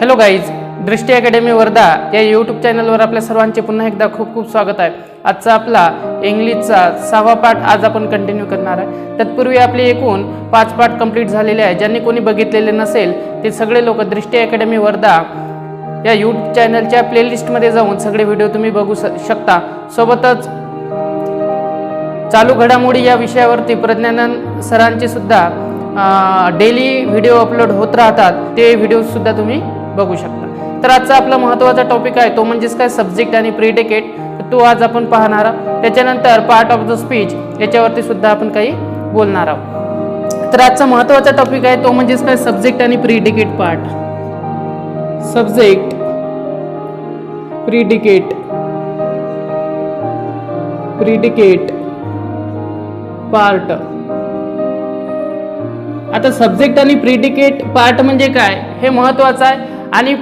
Hello guys, दृष्टी academy Wardha या YouTube चॅनलवर आपल्या सर्वांचे पुन्हा एकदा खूप खूप स्वागत आहे। आजचा आपला इंग्लिशचा 6वा पाठ आज आपण कंटिन्यू करणार आहे। तत्पूर्वी आपले एकूण 5 पाठ कंप्लीट झालेले आहे। ज्यांनी कोणी बघितलेले नसेल ते सगळे लोक दृष्टी अकॅडमी वर्धा या यूट्यूब चॅनलच्या प्लेलिस्टमध्ये जाऊन सगळे व्हिडिओ तुम्ही बघू शकता। सोबतच चालू घडामोडी या विषयावरती प्रज्ञानंद सरांचे सुद्धा डेली व्हिडिओ अपलोड होत राहतात, ते व्हिडिओ सुद्धा तुम्ही बघू शकता। तर आजचा आपला महत्त्वाचा टॉपिक आहे तो म्हणजेच काय, सब्जेक्ट आणि प्रिडिकेट। तो आज आपण पाहणार आहोत। त्याच्यानंतर पार्ट ऑफ द स्पीच याच्यावरती सुद्धा आपण काही बोलणार आहोत। तर आजचा महत्त्वाचा टॉपिक आहे तो म्हणजेच काय, सब्जेक्ट आणि predicate part. Subject, predicate, predicate part. आता सब्जेक्ट आणि प्रिडिकेट पार्ट म्हणजे काय हे महत्त्वाचं आहे आणि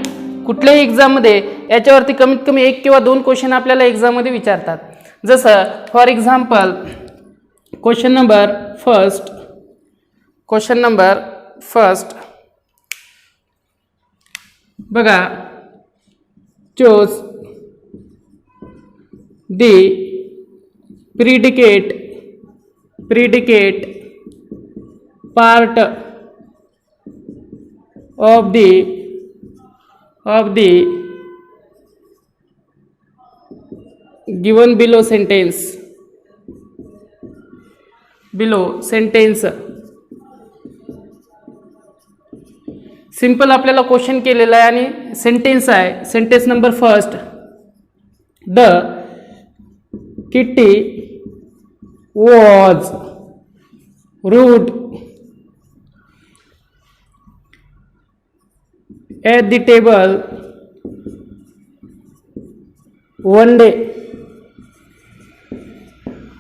कुठल्याही एक्झाम मध्ये याच्यावरती कमीत कमी 1 किंवा 2 क्वेश्चन आपल्याला एक्झाम मध्ये विचारतात। जसं for example question number first बघा, choose the predicate part of the given below sentence simple आपल्याला क्वेश्चन केलेला आहे आणि सेंटेन्स आहे। Sentence number first, the kitty was rude at the table one day।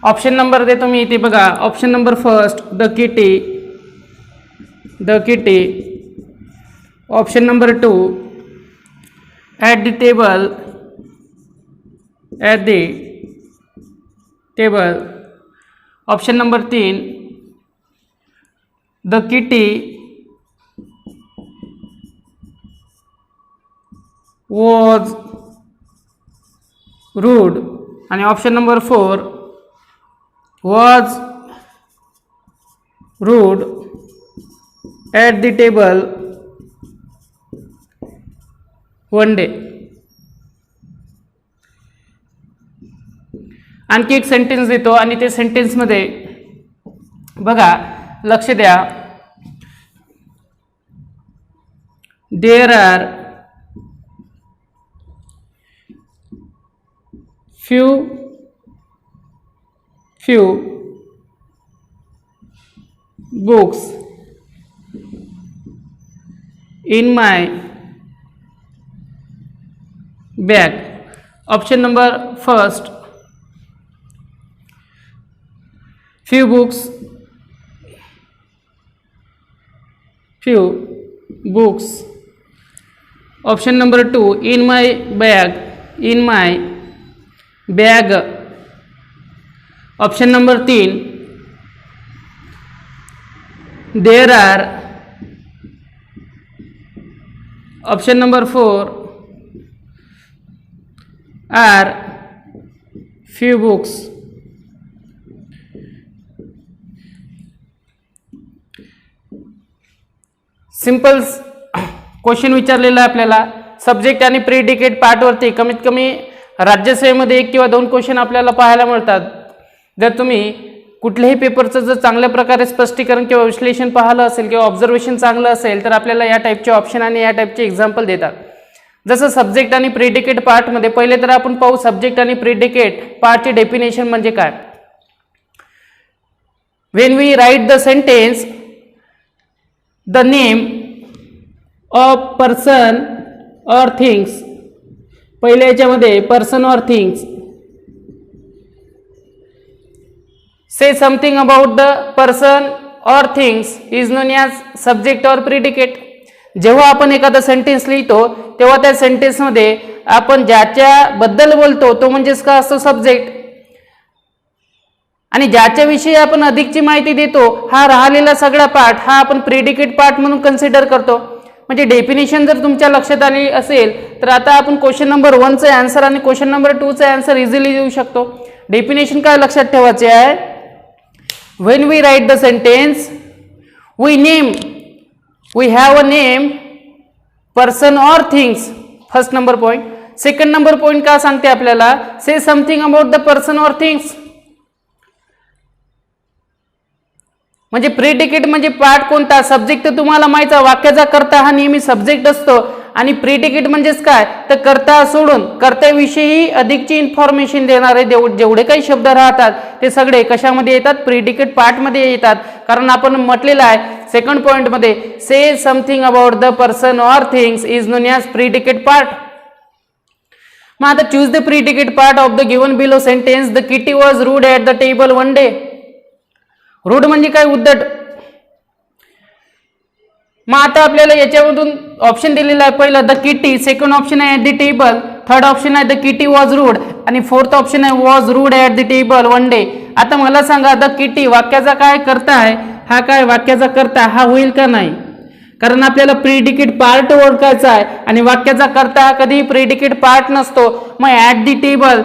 Option number देतो मी इथे बघा। Option number first the kitty. Option number 2 at the table। Option number 3 the kitty was rude आणि option number 4 was rude at the table one day। आणखी एक sentence देतो आणि ते सेंटेन्स मध्ये बघा, लक्ष द्या। There are few books in my bag। Option number first few books option number 2 in my bag। Option number 3 there are। Option number 4 are few books। Simple question विचारलेला आहे आपल्याला। सब्जेक्ट आणि प्रिडिकेट पार्ट वरती कमीत कमी राज्यसेवेमध्ये 1 किंवा 2 question आपल्याला पाहायला मिळतात। जर तुम्ही कुठल्याही पेपरचं जर चांगल्या प्रकारे स्पष्टीकरण किंवा विश्लेषण पाहिलं असेल किंवा ऑब्झर्वेशन चांगलं असेल तर आपल्याला या टाईपचे ऑप्शन आणि या टाईपचे एक्झाम्पल देतात। जसं सब्जेक्ट आणि प्रिडिकेट पार्ट मध्ये पहिले तर आपण पाहू सब्जेक्ट आणि प्रिडिकेट पार्टचे डेफिनेशन म्हणजे काय। When we write the sentence the name of person or things, पहिल्या याच्यामध्ये पर्सन और things, say something about the person or things is known as subject or predicate। जेव्हा आपण एखादा सेंटेन्स लिहितो तेव्हा त्या सेंटेन्स मध्ये आपण ज्याच्याबद्दल बोलतो तो म्हणजेच का असतो, सब्जेक्ट। आणि ज्याच्याविषयी आपण अधिकची माहिती देतो हा राहिलेला सगळा पार्ट हा आपण प्रेडिकेट पार्ट म्हणून कन्सिडर करतो। म्हणजे डेफिनेशन जर तुमच्या लक्षात आली असेल तर आता आपण क्वेश्चन नंबर 1चं आन्सर आणि क्वेश्चन नंबर 2चं आन्सर इझिली देऊ शकतो. डेफिनेशन काय लक्षात ठेवायचे आहे, when we write the sentence we have a name person or things. First number point. Second number point का सांगते आपल्याला, say something about the person or things. म्हणजे प्रिडिकेट म्हणजे पार्ट कोणता, सब्जेक्ट तुम्हाला माहिती आहे, वाक्याचा कर्ता हा नेहमी सब्जेक्ट असतो आणि प्रिडिकेट म्हणजेच काय तर कर्ता सोडून कर्त्याविषयी अधिकची इन्फॉर्मेशन देणारे जेवढे काही शब्द राहतात ते सगळे कशामध्ये येतात, प्रिडिकेट पार्ट मध्ये येतात. कारण आपण म्हटलेलं आहे सेकंड पॉइंट मध्ये, say something about the person or things is known as predicate part. मग आता choose the predicate part of the given below sentence. The kitty was rude at the table one day. Rude म्हणजे काय, उद्धट. मग आता आपल्याला याच्यामधून option दिलेला आहे, पहिला द किटी, सेकंड ऑप्शन आहे at the table, third option आहे द किटी वॉज रूड आणि फोर्थ ऑप्शन आहे was rude at the table one day. आता मला सांगा द किटी वाक्याचा काय करता आहे, हा काय वाक्याचा करता हा होईल का नाही, कारण आपल्याला प्रिडिकेट पार्ट ओळखायचा आहे आणि वाक्याचा करता हा कधी प्रिडिकेट पार्ट नसतो. मग ॲट द टेबल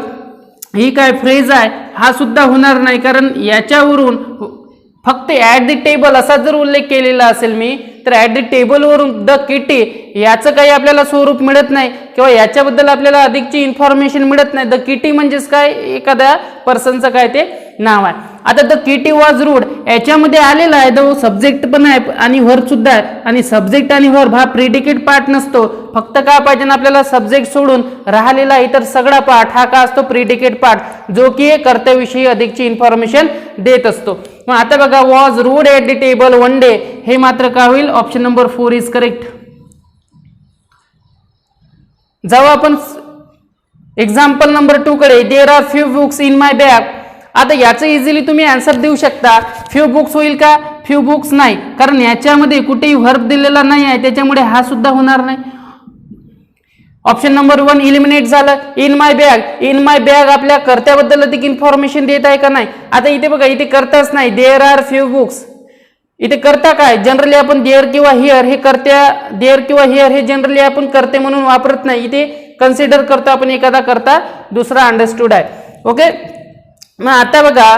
ही काय फ्रेज आहे, हा सुद्धा होणार नाही, कारण याच्यावरून फक्त ॲट द टेबल असा जर उल्लेख केलेला असेल मी तर ॲट द टेबलवरून द किटी याचं काही आपल्याला स्वरूप मिळत नाही किंवा याच्याबद्दल आपल्याला अधिकची इन्फॉर्मेशन मिळत नाही. द किटी म्हणजेच काय, एखाद्या पर्सनचं काय ते नाव आहे. आता द किटी वॉज रूड याच्यामध्ये आलेला आहे, तो सब्जेक्ट पण आहे आणि व्हर्ब सुद्धा आहे आणि सब्जेक्ट आणि व्हर्ब हा प्रिडिकेट पार्ट नसतो. फक्त काय पाहिजे ना आपल्याला, सब्जेक्ट सोडून राहिलेला इतर सगळा पार्ट हा का असतो, प्रिडिकेट पार्ट, जो की कर्त्याविषयी अधिकची इन्फॉर्मेशन देत असतो. मग आता बघा was rude at the table one day हे मात्र काय होईल, ऑप्शन नंबर 4 इज करेक्ट. जाऊ आपण एक्झाम्पल नंबर 2 कडे. There are few books in my bag. आता याचं इझिली तुम्ही आन्सर देऊ शकता. फ्यू बुक्स होईल का, फ्यू बुक्स नाही, कारण याच्यामध्ये कुठेही व्हर्ब दिलेला नाही आहे, त्याच्यामुळे हा सुद्धा होणार नाही. ऑप्शन नंबर 1 इलिमिनेट झालं. In my bag, in my bag आपल्या कर्त्याबद्दल अधिक इन्फॉर्मेशन देत आहे का नाही. आता इथे बघा, इथे कर्ताच नाही, देअर आर फ्यू बुक्स. इथे करता काय, जनरली आपण देअर किंवा हिअर हे कर्त्या, देअर किंवा हिअर हे जनरली आपण करते म्हणून वापरत नाही, इथे कन्सिडर करतो आपण एखादा करता, दुसरा अंडरस्टूड आहे. ओके. मग आता बघा,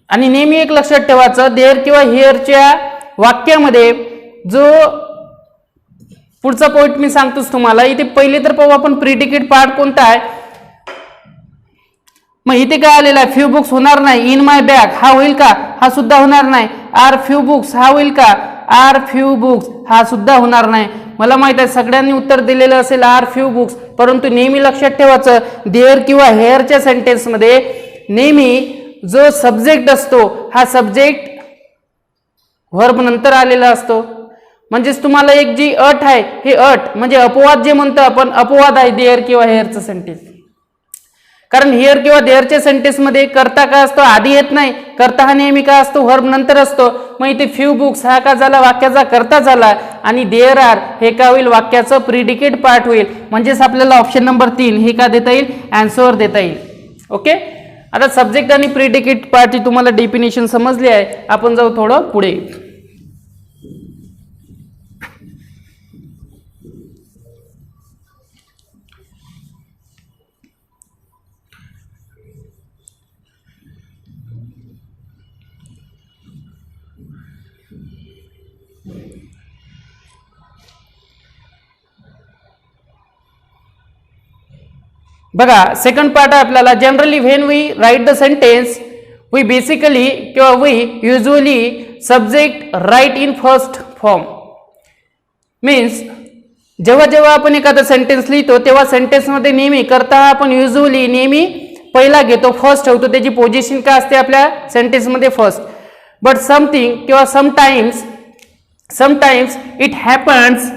आणि नेहमी एक लक्षात ठेवायचं, देअर किंवा हिअरच्या वाक्यामध्ये जो पुढचा पॉइंट मी सांगतोच तुम्हाला, इथे पहिले तर पाहू आपण प्रिडिकेट पार्ट कोणता आहे. मग इथे काय आलेला आहे, फ्यू बुक्स होणार नाही. इन माय बॅग हा होईल का, हा सुद्धा होणार नाही. आर फ्यू बुक्स हा होईल का, आर फ्यू बुक्स हा सुद्धा होणार नाही. मला माहित आहे सगळ्यांनी उत्तर दिलेलं असेल आर फ्यू बुक्स, परंतु नेहमी लक्षात ठेवायचं, देअर किंवा हेअरच्या सेंटेन्समध्ये नेहमी जो सब्जेक्ट असतो हा सब्जेक्ट व्हर्ब नंतर आलेला असतो. म्हणजेच तुम्हाला एक जी अट आहे, हे अट म्हणजे अपवाद जे म्हणतो आपण, अपवाद आहे देअर किंवा हेअरचं सेंटेन्स. कारण हिअर किंवा देअरच्या सेंटेन्स मध्ये करता काय असतो, आधी येत नाही, करता हा नेहमी काय असतो, व्हर्ब नंतर असतो. मग इथे फ्यू बुक्स हा का झाला, वाक्याचा करता झाला, आणि देअर आर हे काय होईल, वाक्याचं प्रिडिकेट पार्ट होईल. म्हणजेच आपल्याला ऑप्शन नंबर 3 हे का देता येईल, आन्सर देता येईल. ओके. आता सब्जेक्ट आणि प्रिडिकेट पार्टची तुम्हाला डेफिनेशन समजली आहे. आपण जाऊ थोडं पुढे. बघा, सेकंड पार्ट आहे आपल्याला. Generally when we write the sentence we basically किंवा we usually subject write in first form. Means जेव्हा जेव्हा आपण एखादा सेंटेन्स लिहितो तेव्हा सेंटेन्समध्ये नेहमी करता आपण युजली नेहमी पहिला घेतो, फर्स्ट ठेवतो. त्याची पोझिशन काय असते आपल्या सेंटेन्समध्ये, फर्स्ट. बट समथिंग किंवा sometimes it happens,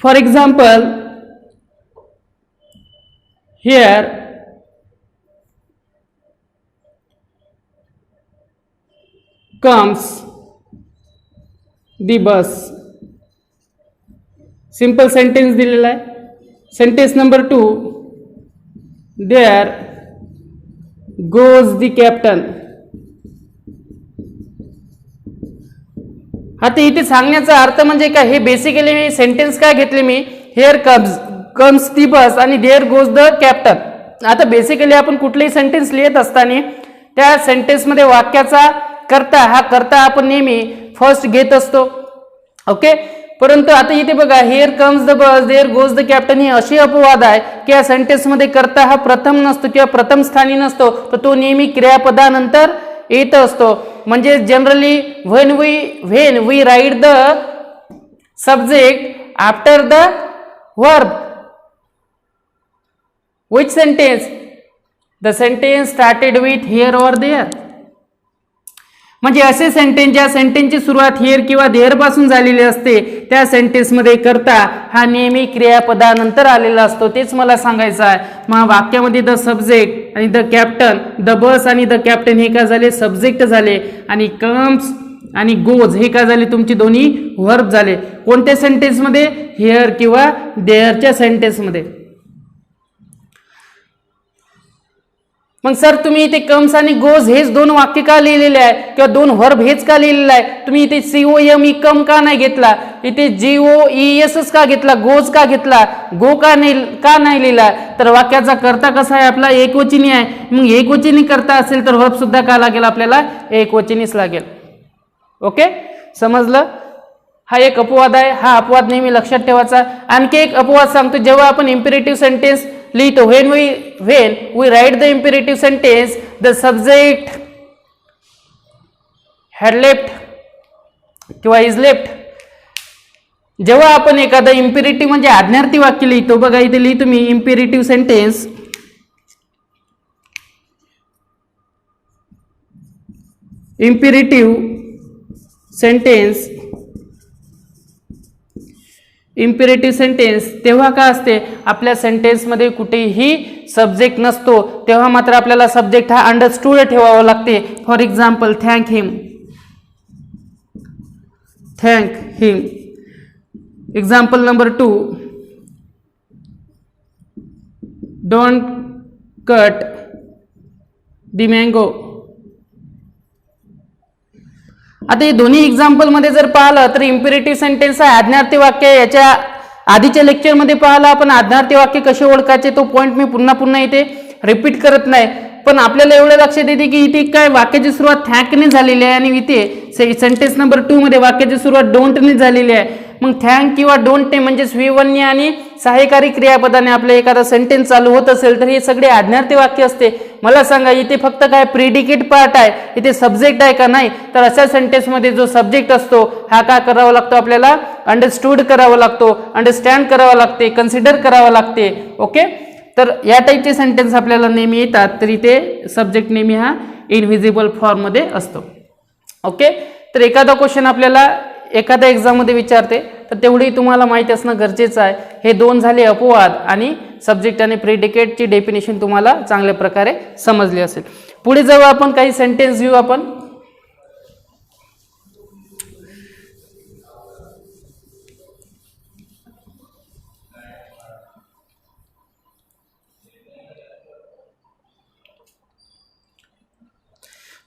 for example here comes the bus. Simple sentence दिलेला आहे. Sentence number 2, there goes the captain. आता इथे सांगण्याचा अर्थ म्हणजे काय, हे बेसिकली मी सेंटेन्स काय घेतले मी, हिअर कम्स दी बस आणि देअर गोज द कॅप्टन. आता बेसिकली आपण कुठलेही सेंटेन्स लिहित असताना त्या सेंटेन्समध्ये वाक्याचा कर्ता हा कर्ता आपण नेहमी फर्स्ट घेत असतो. ओके, परंतु आता इथे बघा, here comes the bus there goes the captain, ही अशी अपवाद आहे की या सेंटेन्समध्ये कर्ता हा प्रथम नसतो किंवा प्रथम स्थानी नसतो, तर तो नेहमी क्रियापदानंतर येत असतो. म्हणजे generally when we write the subject after the verb, which sentence? The sentence started with here or there. म्हणजे असे सेंटेन्स ज्या सेंटेन्सची सुरुवात हिअर किंवा देअर पासून झालेली असते त्या सेंटेन्समध्ये कर्ता हा नेहमी क्रियापदानंतर आलेला असतो. तेच मला सांगायचं आहे. मग वाक्यामध्ये द सब्जेक्ट आणि द कॅप्टन, द बस आणि द कॅप्टन हे काय झाले, सब्जेक्ट झाले, आणि कम्स आणि गोज हे काय झाले, तुमचे दोन्ही वर्ब झाले. कोणत्या सेंटेन्समध्ये, हिअर किंवा देअरच्या सेंटेन्समध्ये. मग सर तुम्ही इथे कम्स आणि गोज हेच दोन वाक्य का लिहिलेले आहे किंवा दोन वर्ब हेच का लिहिलेलं आहे, तुम्ही इथे COME कम का नाही घेतला, इथे GOES का घेतला, गोज का घेतला, गो का नाही लिहिला, तर वाक्याचा कर्ता कसा आहे आपला, एकवचनी आहे. मग एकवचनी कर्ता असेल तर वर्ब सुद्धा का लागेल आपल्याला, एकवचनीच लागेल. ओके, समजलं. हा एक अपवाद आहे, हा अपवाद नेहमी लक्षात ठेवायचा. आणखी एक अपवाद सांगतो, जेव्हा आपण इम्पेरेटिव्ह सेंटेन्स लिहितो, when we write the imperative sentence, the subject had left किंवा is left. जेव्हा आपण एखादा इम्पेरेटिव्ह म्हणजे आज्ञार्थी वाक्य लिहितो, बघा इथे लिहितो मी imperative sentence, imperative sentence, imperative sentence तेव्हा का असते, आपल्या सेंटेन्समध्ये कुठेही सब्जेक्ट नसतो, तेव्हा मात्र आपल्याला सब्जेक्ट हा अंडरस्टूड ठेवावा लागते. For example, thank him. Example number 2, don't cut the mango. आता हे दोन्ही एक्झाम्पल मध्ये जर पाहिलं तर इम्पेरेटिव्ह सेंटेन्स आहे, आज्ञार्थी वाक्य. याच्या आधीच्या लेक्चरमध्ये पाहिलं आपण आज्ञार्थी वाक्य कसे ओळखायचे, तो पॉईंट मी पुन्हा इथे रिपीट करत नाही. पण आपल्याला एवढं लक्षात येते की इथे काय वाक्याची सुरुवात थँकने झालेली आहे आणि इथे सेंटेन्स नंबर 2 मध्ये वाक्याची सुरुवात डोंटने झालेली आहे. मग थँक किंवा डोंटने म्हणजेच V1 आणि सहाय्यकारी क्रियापदाने आपलं एखादा सेंटेन्स चालू होत असेल तर हे सगळे आज्ञार्थी वाक्य असते. मला सांगा इथे फक्त काय प्रिडिकेट पार्ट आहे, इथे सब्जेक्ट आहे का, नाही. तर अशा सेंटेन्समध्ये जो सब्जेक्ट असतो हा काय करावा लागतो, आपल्याला अंडरस्टूड करावा लागतो, अंडरस्टँड करावा लागते, कन्सिडर करावा लागते. ओके, तर या टाईपचे सेंटेन्स आपल्याला नेहमी येतात, तर इथे सब्जेक्ट नेहमी हा इनव्हिजिबल फॉर्ममध्ये असतो. ओके, तर एखादा क्वेश्चन आपल्याला एखाद्या एक्झाममध्ये विचारते तर तेवढी तुम्हाला माहिती असणं गरजेचं आहे. हे दोन झाले अपवाद, आणि सब्जेक्ट आणि प्रिडिकेटची डेफिनेशन तुम्हाला चांगल्या प्रकारे समजली असेल. पुढे जाऊ आपण, काही सेंटेन्स घेऊ आपण.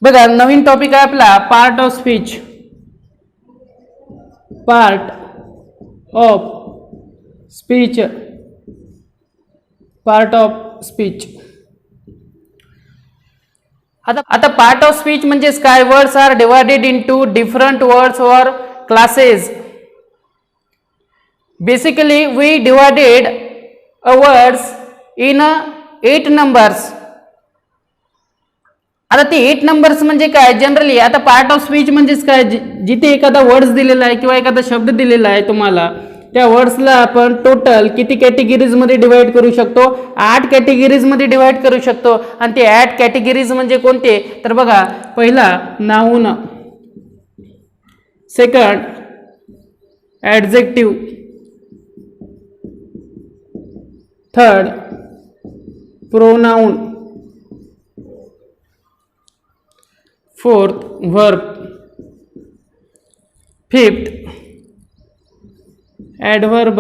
बघा नवीन टॉपिक आहे आपला part of speech. Part of speech, part of speech. आता पार्ट ऑफ स्पीच म्हणजेच काय, words are divided into different words और classes. Basically we divided a words in 8 numbers. आता ते 8 नंबर्स म्हणजे काय, जनरली आता पार्ट ऑफ स्पीच म्हणजेच काय, जिथे एखादा वर्ड्स दिलेला आहे किंवा एखादा शब्द दिलेला आहे तुम्हाला, त्या वर्ड्सला आपण टोटल किती कॅटेगरीज मध्ये डिवाइड करू शकतो, 8 कॅटेगरीज मध्ये डिवाइड करू शकतो. आणि ते 8 कॅटेगरीज म्हणजे कोणते, तर बघा पहिला noun, second adjective, third pronoun, fourth verb, fifth adverb,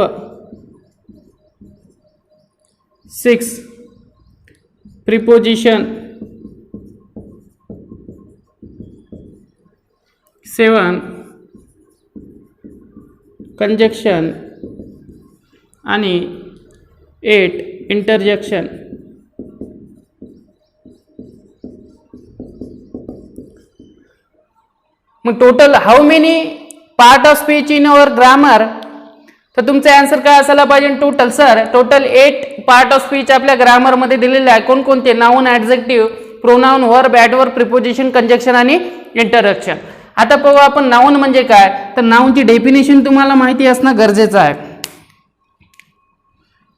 6 preposition, 7 conjunction आणि 8 इंटरजेक्शन. मग total how many part of speech in our grammar, तर तुमचा आन्सर काय असायला पाहिजे total. Sir total 8 part of speech आपल्या ग्रामरमध्ये दिलेले आहे. कोणकोणते? Noun, adjective, pronoun, verb, adverb, preposition, conjunction आणि इंटरजेक्शन. आता पाहू आपण नाऊन म्हणजे काय. तर नाऊनची डेफिनेशन तुम्हाला माहिती असणं गरजेचं आहे.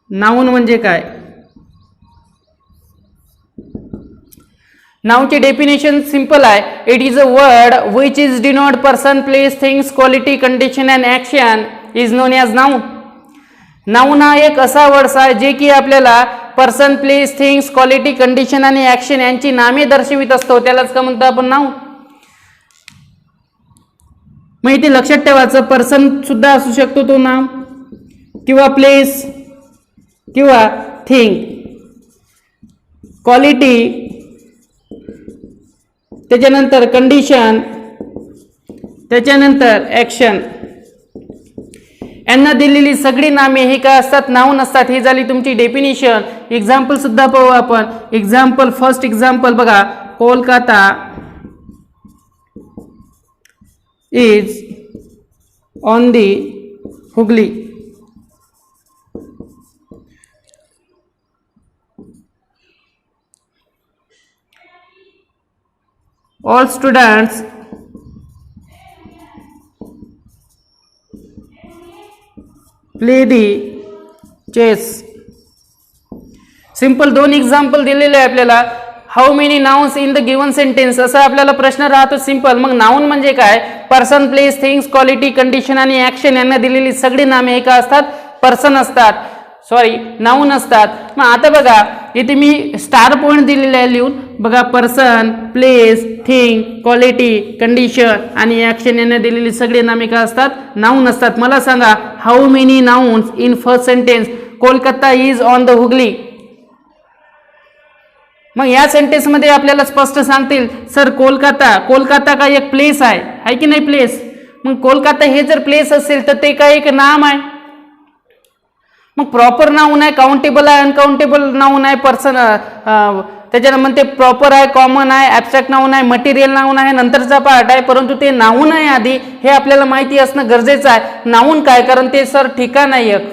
नाऊन म्हणजे काय? नाऊनची डेफिनेशन सिंपल आहे. It is a word which is denote person, place, things, quality, condition and action is known as noun. Noun हा एक असा वर्ड्स आहे जे की आपल्याला person, place, things, quality, condition आणि ॲक्शन यांची नामे दर्शवित असतो. त्यालाच का म्हणतो आपण नाऊन. मग इथे लक्षात ठेवायचं, पर्सन सुद्धा असू शकतो तो नाम, किंवा प्लेस किंवा थिंग, क्वालिटी, त्याच्यानंतर कंडिशन, त्याच्यानंतर ॲक्शन, यांना दिलेली सगळी नामे ही काय असतात? नाऊन असतात. ही झाली तुमची डेफिनेशन. एक्झाम्पल सुद्धा पाहू आपण. एक्झाम्पल, फर्स्ट एक्झाम्पल बघा. Kolkata is on the Hooghly. All students play the chess. Simple दोन एक्झाम्पल दिलेले आहे आपल्याला. How many nouns in the given sentence, असा आपल्याला प्रश्न राहतो सिंपल. मग नाउन म्हणजे काय? Person, place, things, quality, condition आणि ॲक्शन यांना दिलेली सगळी नामे हे काय असतात? पर्सन असतात, सॉरी नाउन असतात. मग आता बघा इथे मी स्टार पॉइंट दिलेले आहे लिहून बघा. Person, place, thing, quality, condition आणि ॲक्शन यांना दिलेली सगळी नामे काय असतात? नाउन असतात. मला सांगा, how many nouns in first sentence Kolkata is on the Hooghly. मग या सेंटेन्स मध्ये आपल्याला स्पष्ट सांगतील सर कोलकाता, कोलकाता का एक प्लेस आहे की नाही प्लेस. मग कोलकाता हे जर प्लेस असेल तर ते काय एक नाम आहे. मग प्रॉपर नाऊन आहे, काउंटेबल आहे, अनकाउंटेबल नाऊन आहे, पर्सन त्याच्यानंतर ते प्रॉपर आहे, कॉमन आहे, ॲब्स्ट्रॅक्ट नाऊन आहे, मटेरियल नाऊन आहे, नंतरचा पार्ट आहे. परंतु ते नाऊन आहे आधी हे आपल्याला माहिती असणं गरजेचं आहे. नाऊन काय? कारण ते सर ठिकाण आहे एक.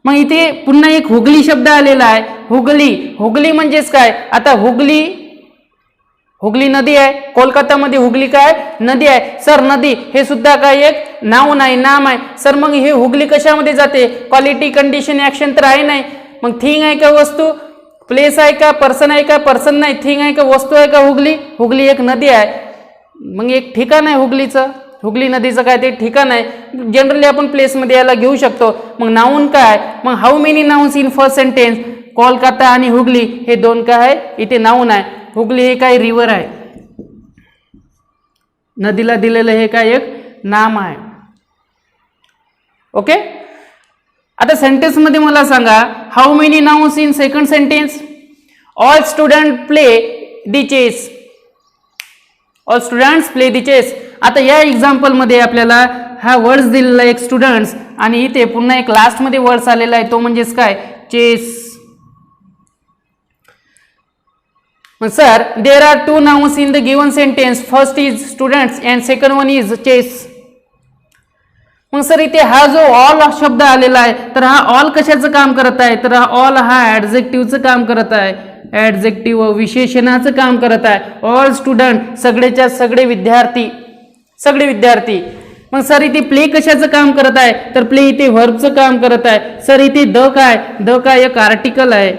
मग इथे पुन्हा एक हुगली शब्द आलेला आहे. हुगली, हुगली म्हणजेच काय? आता हुगली, हुगली नदी आहे. कोलकातामध्ये हुगली काय? नदी आहे. सर नदी हे सुद्धा काय एक नाऊन आहे, नाम आहे. सर मग हे हुगली कशामध्ये जाते? क्वालिटी, कंडिशन, ॲक्शन तर आहे नाही. मग थिंग आहे का वस्तू? प्लेस आहे का? पर्सन आहे का? पर्सन नाही. थिंग आहे का? वस्तू आहे का? हुगली, हुगली एक नदी आहे. मग एक ठिकाण आहे हुगलीचं. हुगली नदीचं काय ते ठिकाण आहे. जनरली आपण प्लेसमध्ये याला घेऊ शकतो. मग नाऊन काय? मग how many nouns in first sentence Kolkata आणि हुगली हे दोन काय आहे? इथे नाऊन आहे. हुगली हे काय रिव्हर आहे, नदीला दिलेलं हे काय एक नाम आहे. ओके. आता सेंटेन्स मध्ये मला सांगा, how many nouns in second sentence all student play the chess. All students play the chess. आता या एक्झाम्पल मध्ये आपल्याला हा वर्ड्स दिलेला एक स्टुडंट्स आणि इथे पुन्हा एक लास्ट मध्ये वर्ड्स आलेला आहे तो म्हणजेच काय? Chess. Sir there are two nouns in the given sentence first is students and second one is chess. मग सर इथे हा जो ऑल शब्द आलेला आहे तर हा ऑल कशाचं काम करत आहे? तर हा ऑल हा ॲडजेक्टिव्हचं काम करत आहे. ॲडजेक्टिव्ह विशेषणाचं काम करत आहे. ऑल स्टुडंट सगळेच्या सगळे विद्यार्थी, सगळे विद्यार्थी. मग सर इथे प्ले कशाचं काम करत आहे? तर प्ले इथे व्हर्बचं काम करत आहे. सर इथे द काय? द काय एक आर्टिकल आहे.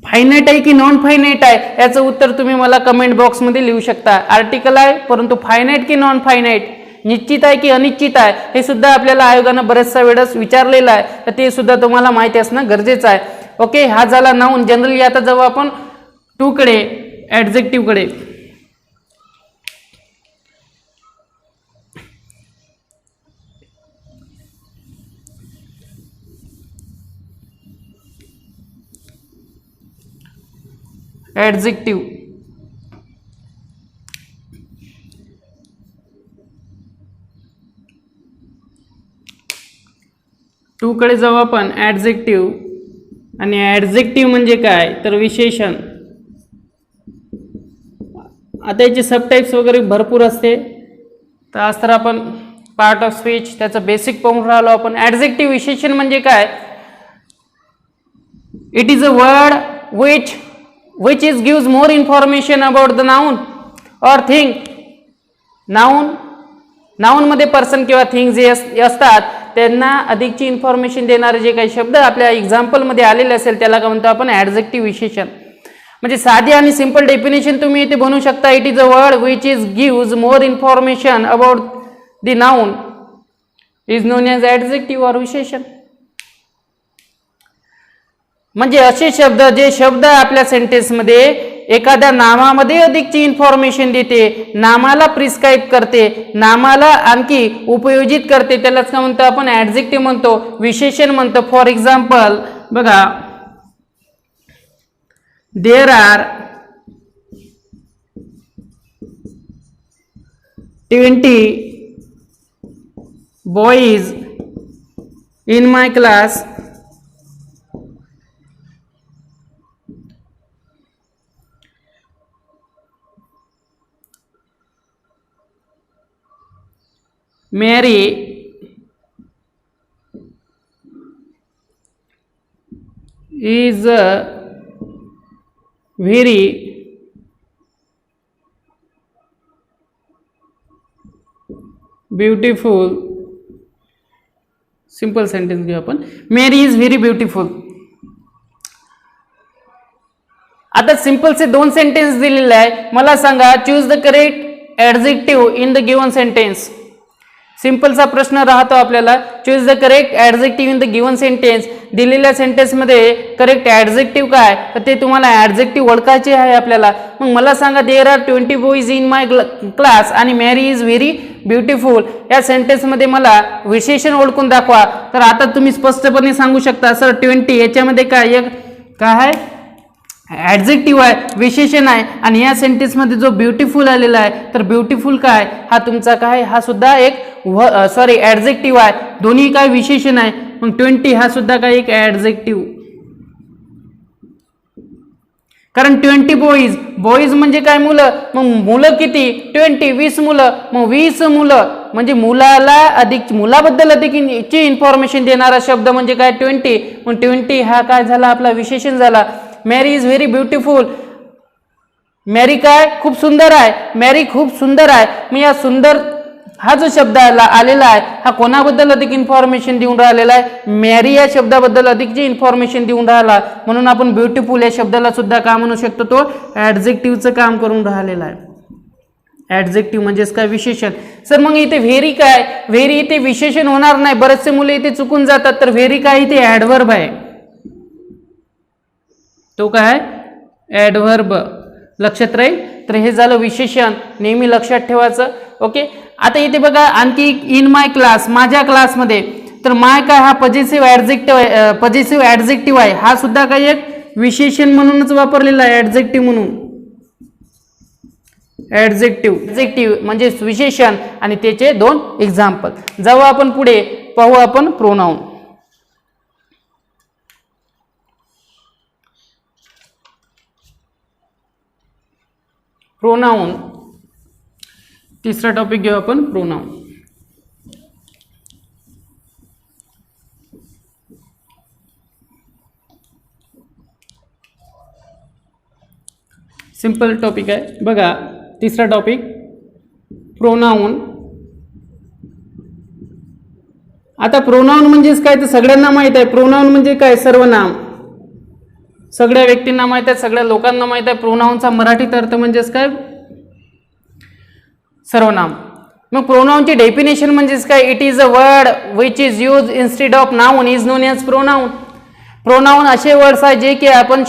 फायनाईट आहे की नॉन फायनाईट आहे याचं उत्तर तुम्ही मला कमेंट बॉक्समध्ये लिहू शकता. आर्टिकल आहे परंतु फायनाईट की नॉन फायनाईट, निश्चित आहे की अनिश्चित आहे हे सुद्धा आपल्याला आयोगानं बऱ्याचशा वेळेस विचारलेलं आहे. तर ते सुद्धा तुम्हाला माहिती असणं गरजेचं आहे. ओके. हा झाला नाऊन. जनरली आता जाऊ आपण टू कडे, ॲडजेक्टिव्ह कडे. ॲडजेक्टिव्ह टू कडे जाऊ आपण. ॲडजेक्टिव्ह, आणि ॲडजेक्टिव्ह म्हणजे काय तर विशेषण. आता याचे सबटाईप्स वगैरे भरपूर असते, तर आज तर आपण पार्ट ऑफ स्पीच त्याचं बेसिक पाहून राहिलो आपण. ॲडजेक्टिव्ह विशेषण म्हणजे काय, it is a word which is gives more information about the noun or thing. Noun मध्ये पर्सन किंवा थिंग जे असतात त्यांना अधिकची इन्फॉर्मेशन देणारे जे काही शब्द आपल्या एक्झाम्पल मध्ये आलेले असेल त्याला काय म्हणतो आपण ॲडजेक्टिव्ह विशेषण. म्हणजे साधी आणि सिंपल डेफिनेशन तुम्ही इथे बनवू शकता. It is a word which is gives more information about the noun is known as adjective और विशेषण. म्हणजे असे शब्द, जे शब्द आपल्या सेंटेन्समध्ये एखाद्या नामामध्ये अधिकची इन्फॉर्मेशन देते, नामाला प्रिस्क्राईब करते, नामाला आणखी उपयोजित करते, त्यालाच काय म्हणतो आपण ॲडजेक्टिव्ह म्हणतो, विशेषण म्हणतो. फॉर एक्झाम्पल बघा, there are 20 boys in my class. Mary is a very beautiful. Simple sentence घेऊ आपण. Mary is very beautiful. आता सिंपलचे दोन सेंटेन्स दिलेले आहे. मला सांगा, choose the correct adjective in the given sentence. सिंपलचा प्रश्न राहतो आपल्याला, choose the correct adjective in the given sentence. दिलेल्या सेंटेन्समध्ये करेक्ट ॲडजेक्टिव्ह काय, तर ते तुम्हाला ॲडजेक्टिव्ह ओळखायचे आहे आपल्याला. मग मला सांगा, there are 20 boys in my class आणि मॅरी इज व्हेरी ब्युटिफुल या सेंटेन्समध्ये मला विशेषण ओळखून दाखवा. तर आता तुम्ही स्पष्टपणे सांगू शकता, सर 20 याच्यामध्ये काय आहे ॲडजेक्टिव्ह आहे, विशेषण आहे, आणि या सेंटेन्समध्ये जो ब्युटिफुल आलेला आहे, तर ब्युटिफुल काय हा तुमचा काय, हा सुद्धा एक ॲडजेक्टिव्ह आहे. दोन्ही काय विशेषण आहे. मग 20 हा सुद्धा काय एक ॲडजेक्टिव्ह. कारण 20 बॉईज म्हणजे काय मुलं. मग मुलं किती 20, 20 मुलं. मग 20 मुलं म्हणजे मुलाबद्दल अधिकची इन्फॉर्मेशन देणारा शब्द म्हणजे काय 20. मग 20 हा काय झाला आपला विशेषण झाला. मॅरी इज व्हेरी ब्युटिफुल. मॅरी काय खूप सुंदर आहे. मॅरी खूप सुंदर आहे. मी या सुंदर हा जो शब्द आलेला आहे हा कोणाबद्दल अधिक इन्फॉर्मेशन देऊन राहिलेला आहे, मॅरी या शब्दाबद्दल अधिकची इन्फॉर्मेशन देऊन राहिला. म्हणून आपण ब्युटिफुल या शब्दाला सुद्धा काय म्हणू शकतो, तो ॲडजेक्टिव्हचं काम करून राहिलेला आहे. ॲडजेक्टिव्ह म्हणजेच काय विशेषण. सर मग इथे व्हेरी काय, व्हेरी इथे विशेषण होणार नाही. बरेचसे मुले इथे चुकून जातात. तर व्हेरी काय इथे ॲडव्हर्ब आहे. तो काय ॲडव्हर्ब, लक्षात राहील. तर हे झालं विशेषण, नेहमी लक्षात ठेवायचं. ओके. आता इथे बघा आणखी इन माय क्लास, माझ्या क्लासमध्ये. तर माय काय हा पॉझिटिव्ह ॲडजेक्टिव्ह आहे. हा सुद्धा काही एक विशेषण म्हणूनच वापरलेला आहे, ॲडजेक्टिव्ह म्हणून. ॲडजेक्टिव्ह म्हणजे विशेषण, आणि त्याचे दोन एक्झाम्पल. जाऊ आपण पुढे, पाहू आपण प्रोनाउन. प्रोनाउन तिसरा टॉपिक घेऊ आपण, प्रोनाउन. सिंपल टॉपिक आहे बघा. तिसरा टॉपिक प्रोनाउन. आता प्रोनाउन म्हणजेच काय तर सगळ्यांना माहित आहे. प्रोनाउन म्हणजे काय, सर्वनाम. सगळ्या व्यक्तींना माहित आहे, सगळ्या लोकांना माहित आहे. प्रोनाउनचा मराठीत अर्थ म्हणजेच काय, सर्वनाम. मग प्रोनाउनची डेफिनेशन म्हणजेच काय, it is a word which is use instead of noun is known as pronoun. Pronoun असे वर्ड्स आहे जे की आपण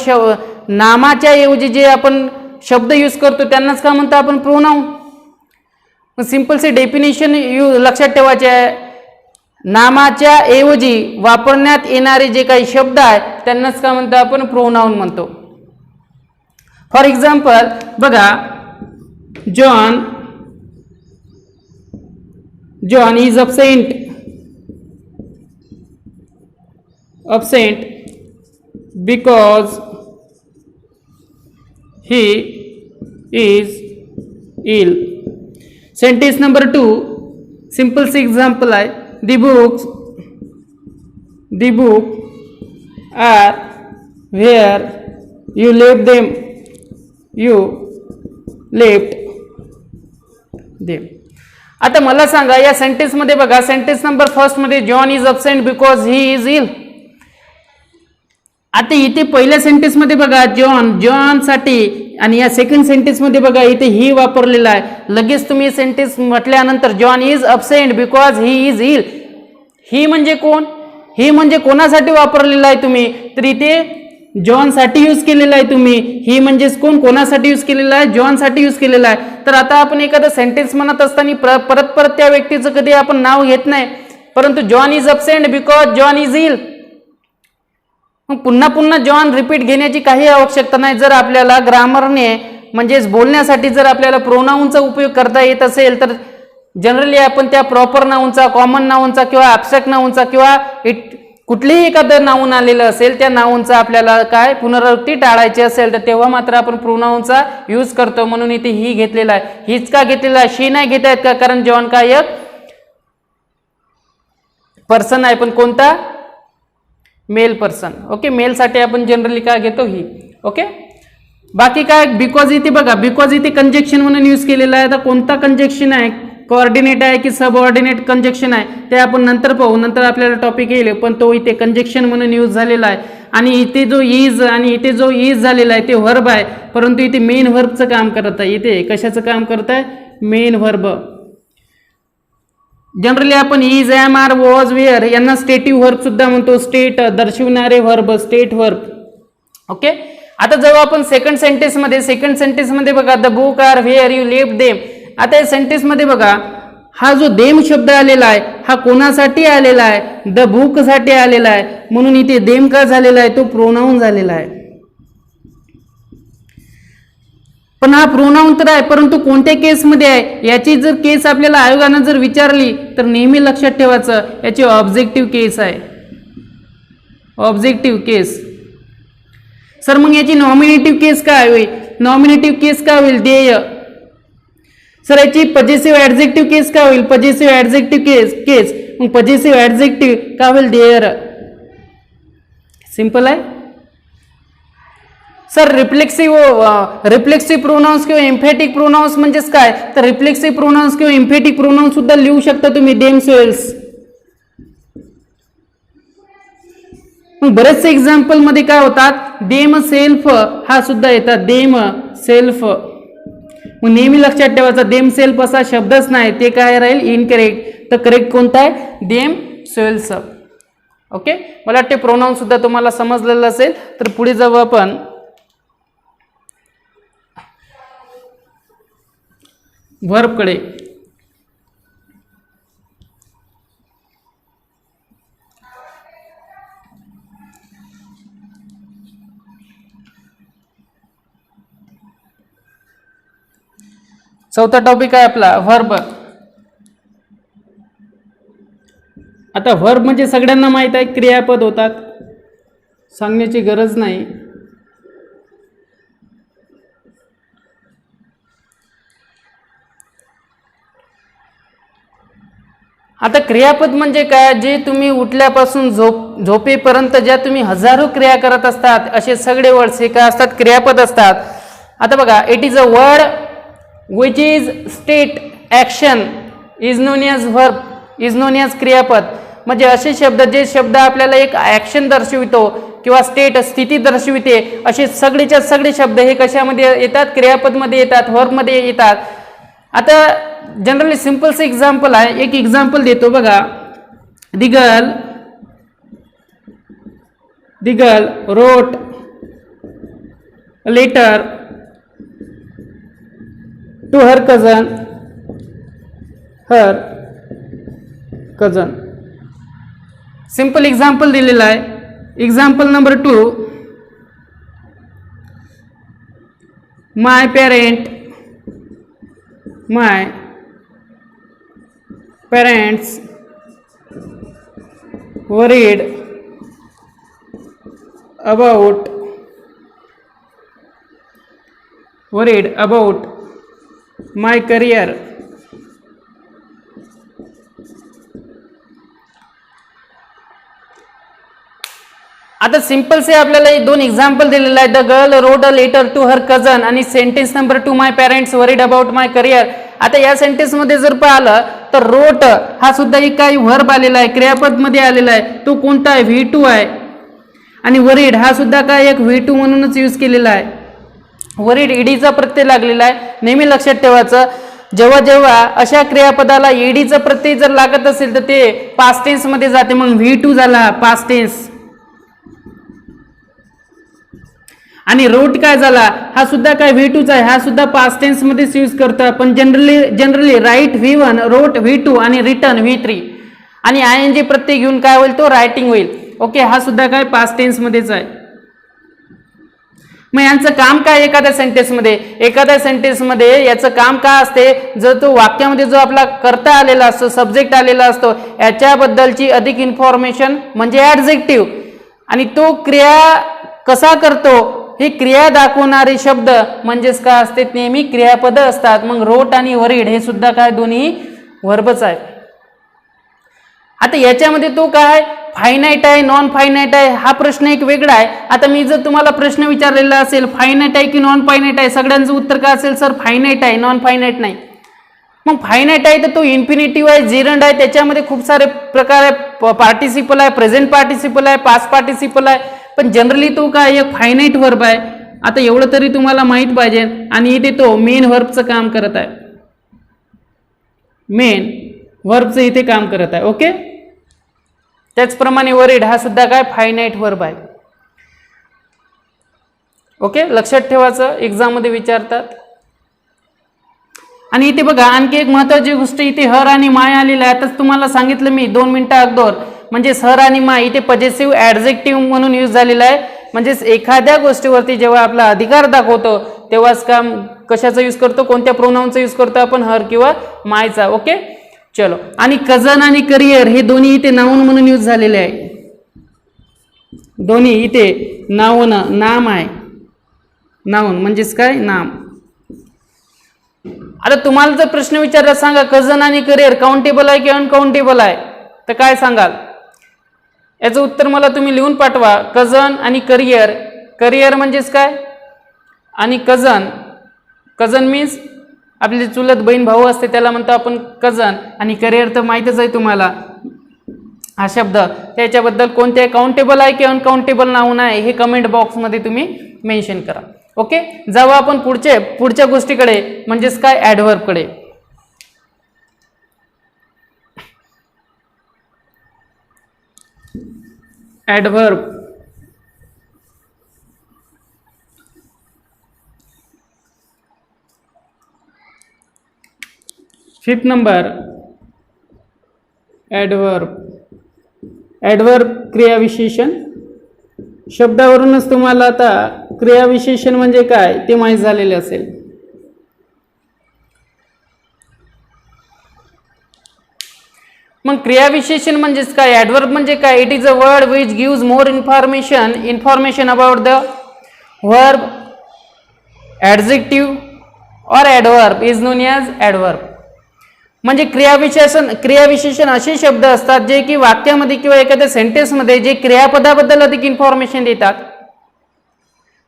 नामाच्या ऐवजी जे आपण शब्द यूज करतो त्यांनाच काय म्हणतो आपण प्रोनाउन. सिंपलचे डेफिनेशन लक्षात ठेवायचे आहे. नामाच्या ऐवजी वापरण्यात येणारे जे काही शब्द आहेत त्यांनाच काय म्हणतो आपण प्रोनाउन म्हणतो. फॉर एक्झाम्पल बघा, John is absent. absent because he is ill. Sentence number 2, simple example आहे, the book are where you left them. आता मला सांगा या सेंटेन्स मध्ये बघा, सेंटेन्स नंबर फर्स्ट मध्ये John is absent because he is ill. आता इथे पहिल्या सेंटेन्स मध्ये बघा जॉन साठी, आणि या सेकंड सेंटेन्स मध्ये बघा इथे ही वापरलेला आहे. लगेच तुम्ही सेंटेन्स म्हटल्यानंतर John is absent because he is ill, he म्हणजे कोण, ही म्हणजे कोणासाठी वापरलेला आहे तुम्ही, तर इथे जॉन साठी यूज केलेला आहे तुम्ही. ही म्हणजेच कोण, कोणासाठी यूज केलेला आहे, जॉन साठी यूज केलेला आहे. तर आता आपण एखादं सेंटेन्स म्हणत असताना परत त्या व्यक्तीचं कधी आपण नाव घेत नाही, परंतु John is absent because John is ill. मग पुन्हा जॉन रिपीट घेण्याची काही आवश्यकता नाही. जर आपल्याला ग्रामरने म्हणजेच बोलण्यासाठी जर आपल्याला प्रोनाऊनचा उपयोग करता येत असेल तर जनरली आपण त्या प्रॉपर नाऊनचा, कॉमन नाऊनचा किंवा ॲब्स्ट्रॅक्ट नाऊनचा किंवा कुठलेही एखादं नाऊन आलेलं असेल त्या नाऊनचा आपल्याला काय पुनरावृत्ती टाळायची असेल तर तेव्हा मात्र आपण प्रोनाऊनचा यूज करतो. म्हणून इथे ही घेतलेला आहे. हीच का घेतलेला आहे, शी नाही घेता येत का, कारण जॉन काय एक पर्सन आहे, पण कोणता, मेल पर्सन. ओके, मेल साठी आपण जनरली काय घेतो, ही. ओके, बाकी काय, बिकॉज इथे बघा, बिकॉज इथे कंजक्शन म्हणून यूज केलेला आहे. आता कोणता कंजक्शन आहे, कोऑर्डिनेट आहे की सबऑर्डिनेट कंजक्शन आहे ते आपण नंतर पाहू, नंतर आपल्याला टॉपिक येईल, पण तो इथे कंजक्शन म्हणून यूज झालेला आहे. आणि इथे जो इज आणि इथे जो इज झालेला आहे ते व्हर्ब आहे, परंतु इथे मेन व्हर्बचं काम करत आहे. इथे कशाचं काम करत आहे, मेन व्हर्ब. जनरली आपण is, am, are, was, were यांना स्टेटिव्ह व्हर्ब सुद्धा म्हणतो, स्टेट दर्शविणारे व्हर्ब, स्टेट व्हर्ब. ओके, आता जेव्हा आपण सेकंड सेंटेन्स मध्ये बघा, the book are where you left them. आता या सेंटेन्स मध्ये बघा, हा जो देम शब्द आलेला आहे हा कोणासाठी आलेला आहे, द बुक साठी आलेला आहे. म्हणून इथे देम का झालेला आहे, तो प्रोनाऊन झालेला आहे. पण हा प्रोनाऊन तर आहे, परंतु कोणत्या केसमध्ये आहे, याची जर केस आपल्याला आयोगानं जर विचारली तर नेहमी लक्षात ठेवायचं याची ऑब्जेक्टिव्ह केस आहे, ऑब्जेक्टिव्ह केस. सर मग याची नॉमिनेटिव्ह केस काय होईल, नॉमिनेटिव्ह केस काय होईल, देय. सर याची पजेसिव्ह ऍडजेक्टिव्ह केस काय होईल, पजेसिव्ह ऍडजेक्टिव्ह केस. मग पजेसिव्ह ऍडजेक्टिव्ह काय होईल, देयर. सिंपल आहे. सर रिफ्लेक्सिव्ह प्रोनाउन्स किंवा एम्फॅटिक प्रोनाउन्स म्हणजेच काय, तर रिफ्लेक्सिव्ह प्रोनाउन्स किंवा एम्फॅटिक प्रोनाउन्स सुद्धा लिहू शकता तुम्ही, देमसेल्स. मग बरेचसे एक्झाम्पल मध्ये काय होतात, देम सेल्फ हा सुद्धा येतात, देम सेल्फ. मग नेहमी लक्षात ठेवायचा देम सेल्फ असा शब्दच नाही, ते काय राहील, इनकरेक्ट. तर करेक्ट कोणता आहे, देम सेल्फ. ओके, मला वाटते प्रोनाउन सुद्धा तुम्हाला समजलेलं असेल. तर पुढे जाऊ आपण व्हर्ब कडे. चौथा टॉपिक आहे आपला व्हर्ब. आता व्हर्ब म्हणजे सगळ्यांना माहित आहे, क्रियापद होतात, सांगण्याची गरज नाही. आता क्रियापद म्हणजे काय, जे तुम्ही उठल्यापासून झोपेपर्यंत ज्या तुम्ही हजारो क्रिया करत असतात असे सगळे वर्ड्स हे काय असतात, क्रियापद असतात. आता बघा, it is a word which is state action is known as verb, is known as क्रियापद. म्हणजे असे शब्द, जे शब्द आपल्याला एक ऍक्शन दर्शवितो किंवा स्टेट स्थिती दर्शविते, असे सगळेच्या सगळे शब्द हे कशामध्ये येतात, क्रियापद मध्ये येतात, व्हर्ब मध्ये येतात. आता जनरली सिंपलचं एक्झाम्पल आहे, एक एक्झाम्पल देतो बघा. The girl wrote a letter to her cousin. Simple example दिलेला आहे. Example number 2, my parents worried about, worried about my career. आता सिंपल से आपल्याला दोन एक्झाम्पल दिलेलं आहे. The girl wrote a letter to her cousin आणि sentence number 2 my parents worried about my career. आता या सेंटेन्स मध्ये जर पाहिलं तर रोट हा सुद्धा एक काही व्हर्ब आलेला आहे, क्रियापद मध्ये आलेला आहे. तो कोणता आहे? V2 आहे. आणि वरीड हा सुद्धा काय एक V2 म्हणूनच यूज केलेला आहे. वरीड ईडीचा प्रत्यय लागलेला आहे. नेहमी लक्षात ठेवायचं, जेव्हा जेव्हा अशा क्रियापदाला ईडीचा प्रत्यय जर लागत असेल तर ते पास्ट टेन्स मध्ये जाते. मग V2 झाला पास्ट टेन्स. आणि रोट काय झाला? हा सुद्धा काय V2चा आहे, हा सुद्धा पास्ट टेन्स मध्येच यूज करतो. पण जनरली राईट V1, रोट V2 आणि रिटर्न V3 आणि ING प्रत्यय घेऊन काय होईल? तो रायटिंग होईल. ओके, हा सुद्धा काय पास्ट टेन्स मध्येच आहे. मग यांचं काम काय? एखाद्या सेंटेन्स मध्ये याचं काम काय असते? जर तो वाक्यामध्ये जो आपला कर्ता आलेला असतो, सब्जेक्ट आलेला असतो, याच्याबद्दलची अधिक इन्फॉर्मेशन म्हणजे ऍडजेक्टिव्ह, आणि तो क्रिया कसा करतो ही क्रिया दाखवणारे शब्द म्हणजेच काय असते? नेहमी क्रियापद असतात. मग रोट आणि वरीड हे सुद्धा काय दोन्ही वर्बच आहे. आता याच्यामध्ये तो काय फायनाईट आहे, नॉन फायनाईट आहे, हा प्रश्न एक वेगळा आहे. आता मी जर तुम्हाला प्रश्न विचारलेला असेल फायनाईट आहे की नॉन फायनाईट आहे, सगळ्यांचं उत्तर काय असेल? सर फायनाईट आहे, नॉन फायनाईट नाही. मग फायनाईट आहे तर तो इन्फिनिटिव्ह आहे, जिरंड आहे, त्याच्यामध्ये खूप सारे प्रकार आहे. पार्टिसिपल आहे, प्रेझेंट पार्टिसिपल आहे, पास्ट पार्टिसिपल आहे. पण जनरली तो काय एक फायनाईट वर्ब आहे. आता एवढं तरी तुम्हाला माहित पाहिजे. आणि इथे तो मेन वर्बचं काम करत आहे, मेन वर्बचं इथे काम करत आहे. ओके, त्याचप्रमाणे वरीड हा सुद्धा काय फायनाईट वर्ब आहे. ओके, लक्षात ठेवायचं, एक्झाम मध्ये विचारतात. आणि इथे बघा आणखी एक महत्वाची गोष्ट, इथे हर आणि माय आलेला आहे. आताच तुम्हाला सांगितलं मी 2 मिनिटं अगोदर, म्हणजे हर आणि माय इथे पॉझिटिव्ह ऍडजेक्टिव्ह म्हणून यूज झालेला आहे. म्हणजेच एखाद्या गोष्टीवरती जेव्हा आपला अधिकार दाखवतो तेव्हाच काम कशाचा यूज करतो? कोणत्या प्रोनाउनचा यूज करतो आपण? हर किंवा मायचा. ओके, चलो. आणि कझन आणि करिअर हे दोन्ही इथे नाउन म्हणून यूज झालेले आहे. दोन्ही इथे नाउन, नाम आहे. नाउन म्हणजेच काय? नाम. आता तुम्हाला जर प्रश्न विचारला, सांगा कझन आणि करिअर काउंटेबल आहे की अनकाउंटेबल आहे, तर काय सांगाल? याचं उत्तर मला तुम्ही लिहून पाठवा. कझन आणि करिअर, करिअर म्हणजेच काय? आणि कझन मीन्स आपली चुलत बहीण भाऊ असते त्याला म्हणतो आपण कझन. आणि करिअर तर माहितच आहे तुम्हाला, हा शब्द. त्याच्याबद्दल कोणते काउंटेबल आहे की अनकाउंटेबल नाउन आहे हे कमेंट बॉक्समध्ये तुम्ही मेन्शन करा. ओके, जाऊ आपण पुढच्या गोष्टीकडे, म्हणजेच काय? ऍडव्हर्ब कडे. Adverb. Fifth number adverb. Adverb क्रियाविशेषण. शब्दावरूनच तुम्हाला आता क्रियाविशेषण म्हणजे काय ते माहीत झालेले असेल. मग क्रियाविशेषण म्हणजेच काय? ऍडव्हर्ब म्हणजे काय? It is a word which gives more information about the verb, adjective और adverb is known as adverb. म्हणजे क्रियाविशेषण असे शब्द असतात जे की वाक्यामध्ये किंवा एखाद्या सेंटेन्समध्ये जे क्रियापदाबद्दल अधिक इन्फॉर्मेशन देतात,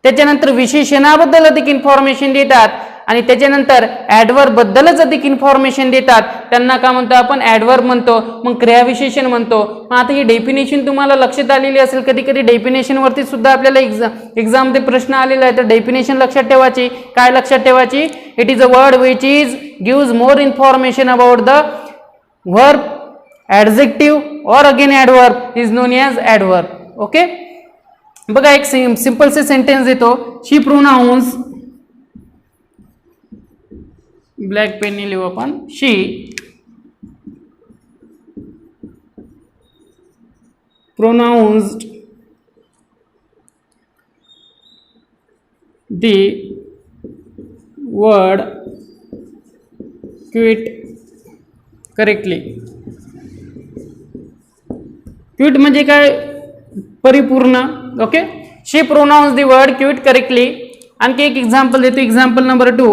त्याच्यानंतर विशेषणाबद्दल अधिक इन्फॉर्मेशन देतात, आणि त्याच्यानंतर ऍडव्हर्ब बद्दलच अधिक इन्फॉर्मेशन देतात, त्यांना काय म्हणतो आपण? ऍडव्हर्ब म्हणतो. मग क्रियाविशेषण म्हणतो. मग आता ही डेफिनेशन तुम्हाला लक्षात आलेली असेल. कधी कधी डेफिनेशन वरती सुद्धा आपल्याला एक्झाम मध्ये प्रश्न आलेला आहे, तर डेफिनेशन लक्षात ठेवायची. काय लक्षात ठेवायची? It is a word which gives more information about the verb, adjective और again adverb is known as adverb. Okay, बघा एक सिंपल से सेंटेन्स देतो. शी प्रोनाउन्स, ब्लॅक पेनने लिहू आपण. She pronounced the word quite correctly. Quite म्हणजे काय? परिपूर्ण. Okay, she pronounce the word quite correctly. आणखी एक एक्झाम्पल देतो. Example number 2.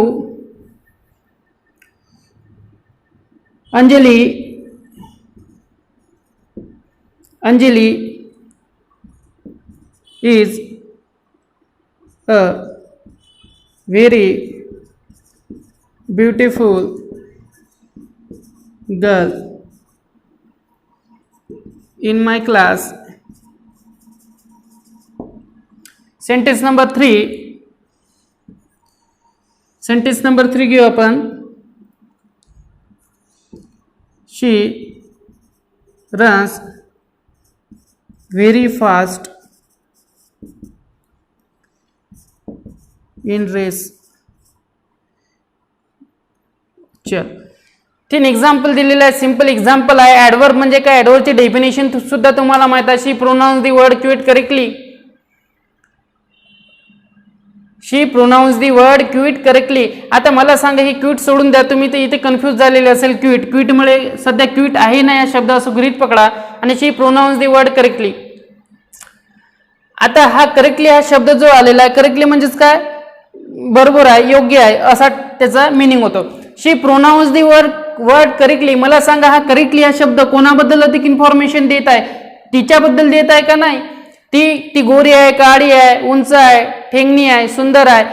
Anjali is a very beautiful girl in my class. Sentence number 3. Sentence number 3 घेऊ आपण. She runs very fast in race. चल, तीन एक्झाम्पल दिलेलं आहे. सिंपल एक्झाम्पल आहे. ॲडवर्ब म्हणजे काय, ॲडवर्बची डेफिनेशन सुद्धा तुम्हाला माहित आहे. She pronounce the word quite correctly. She pronounce the word quite correctly. आता मला सांगा, ही क्विट सोडून द्या. तुम्ही ते इथे कन्फ्यूज झालेले असेल. क्विटमुळे सध्या क्विट आहे ना या शब्द असं गृहीत पकडा आणि शी प्रोनाउन्स दी वर्ड करेक्टली. आता हा करेक्टली हा शब्द जो आलेला आहे, करेक्टली म्हणजेच काय, बरोबर आहे, योग्य आहे असा त्याचा मिनिंग होतो. शी प्रोनाउन्स दी वर्ड करेक्टली. मला सांगा, हा करेक्टली हा शब्द कोणाबद्दल अधिक इन्फॉर्मेशन देत आहे? तिच्याबद्दल देत आहे का नाही? ती गोरी आहे, काळी आहे, उंच आहे, ठेंगणी आहे, सुंदर आहे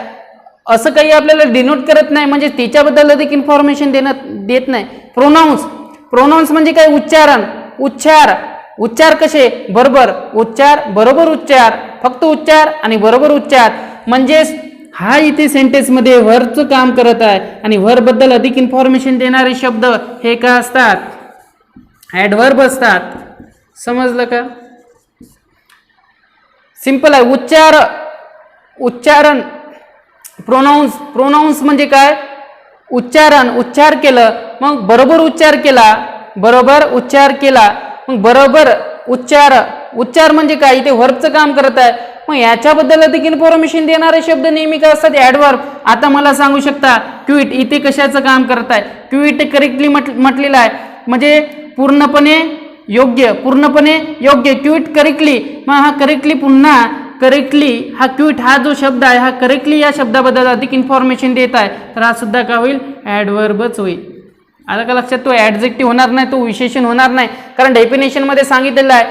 असं काही आपल्याला डिनोट करत नाही. म्हणजे तिच्याबद्दल अधिक इन्फॉर्मेशन देत नाही. प्रोनाउन्स म्हणजे काय, उच्चार कसे, बरोबर उच्चार, फक्त उच्चार आणि बरोबर उच्चार. म्हणजेच हा इथे सेंटेन्स मध्ये व्हर्बचं काम करत आहे आणि व्हर्ब बद्दल अधिक इन्फॉर्मेशन देणारे शब्द हे का असतात, ॲडव्हर्ब असतात. समजलं का? सिंपल आहे. उच्चारण. प्रोनाउन्स म्हणजे काय, उच्चार केलं, मग बरोबर उच्चार केला, मग बरोबर उच्चार म्हणजे काय, इथे व्हर्बचं काम करत आहे. मग याच्याबद्दल अधिक इन्फॉर्मेशन देणारे शब्द नेहमी काय असतात, ॲडव्हर्ब. आता मला सांगू शकता, क्विट इथे कशाचं काम करत आहे? क्विट करेक्टली म्हटलेलं आहे म्हणजे पूर्णपणे योग्य. Quit correctly. मग हा करेक्टली हा क्विट हा जो शब्द आहे, हा करेक्टली या शब्दाबद्दल अधिक इन्फॉर्मेशन देत आहे, तर हा सुद्धा काय होईल, ॲडव्हर्बच होईल. आला का लक्षात? तो ॲडजेक्टिव्ह होणार नाही, तो विशेषण होणार नाही. कारण डेफिनेशन मध्ये सांगितलेलं आहे,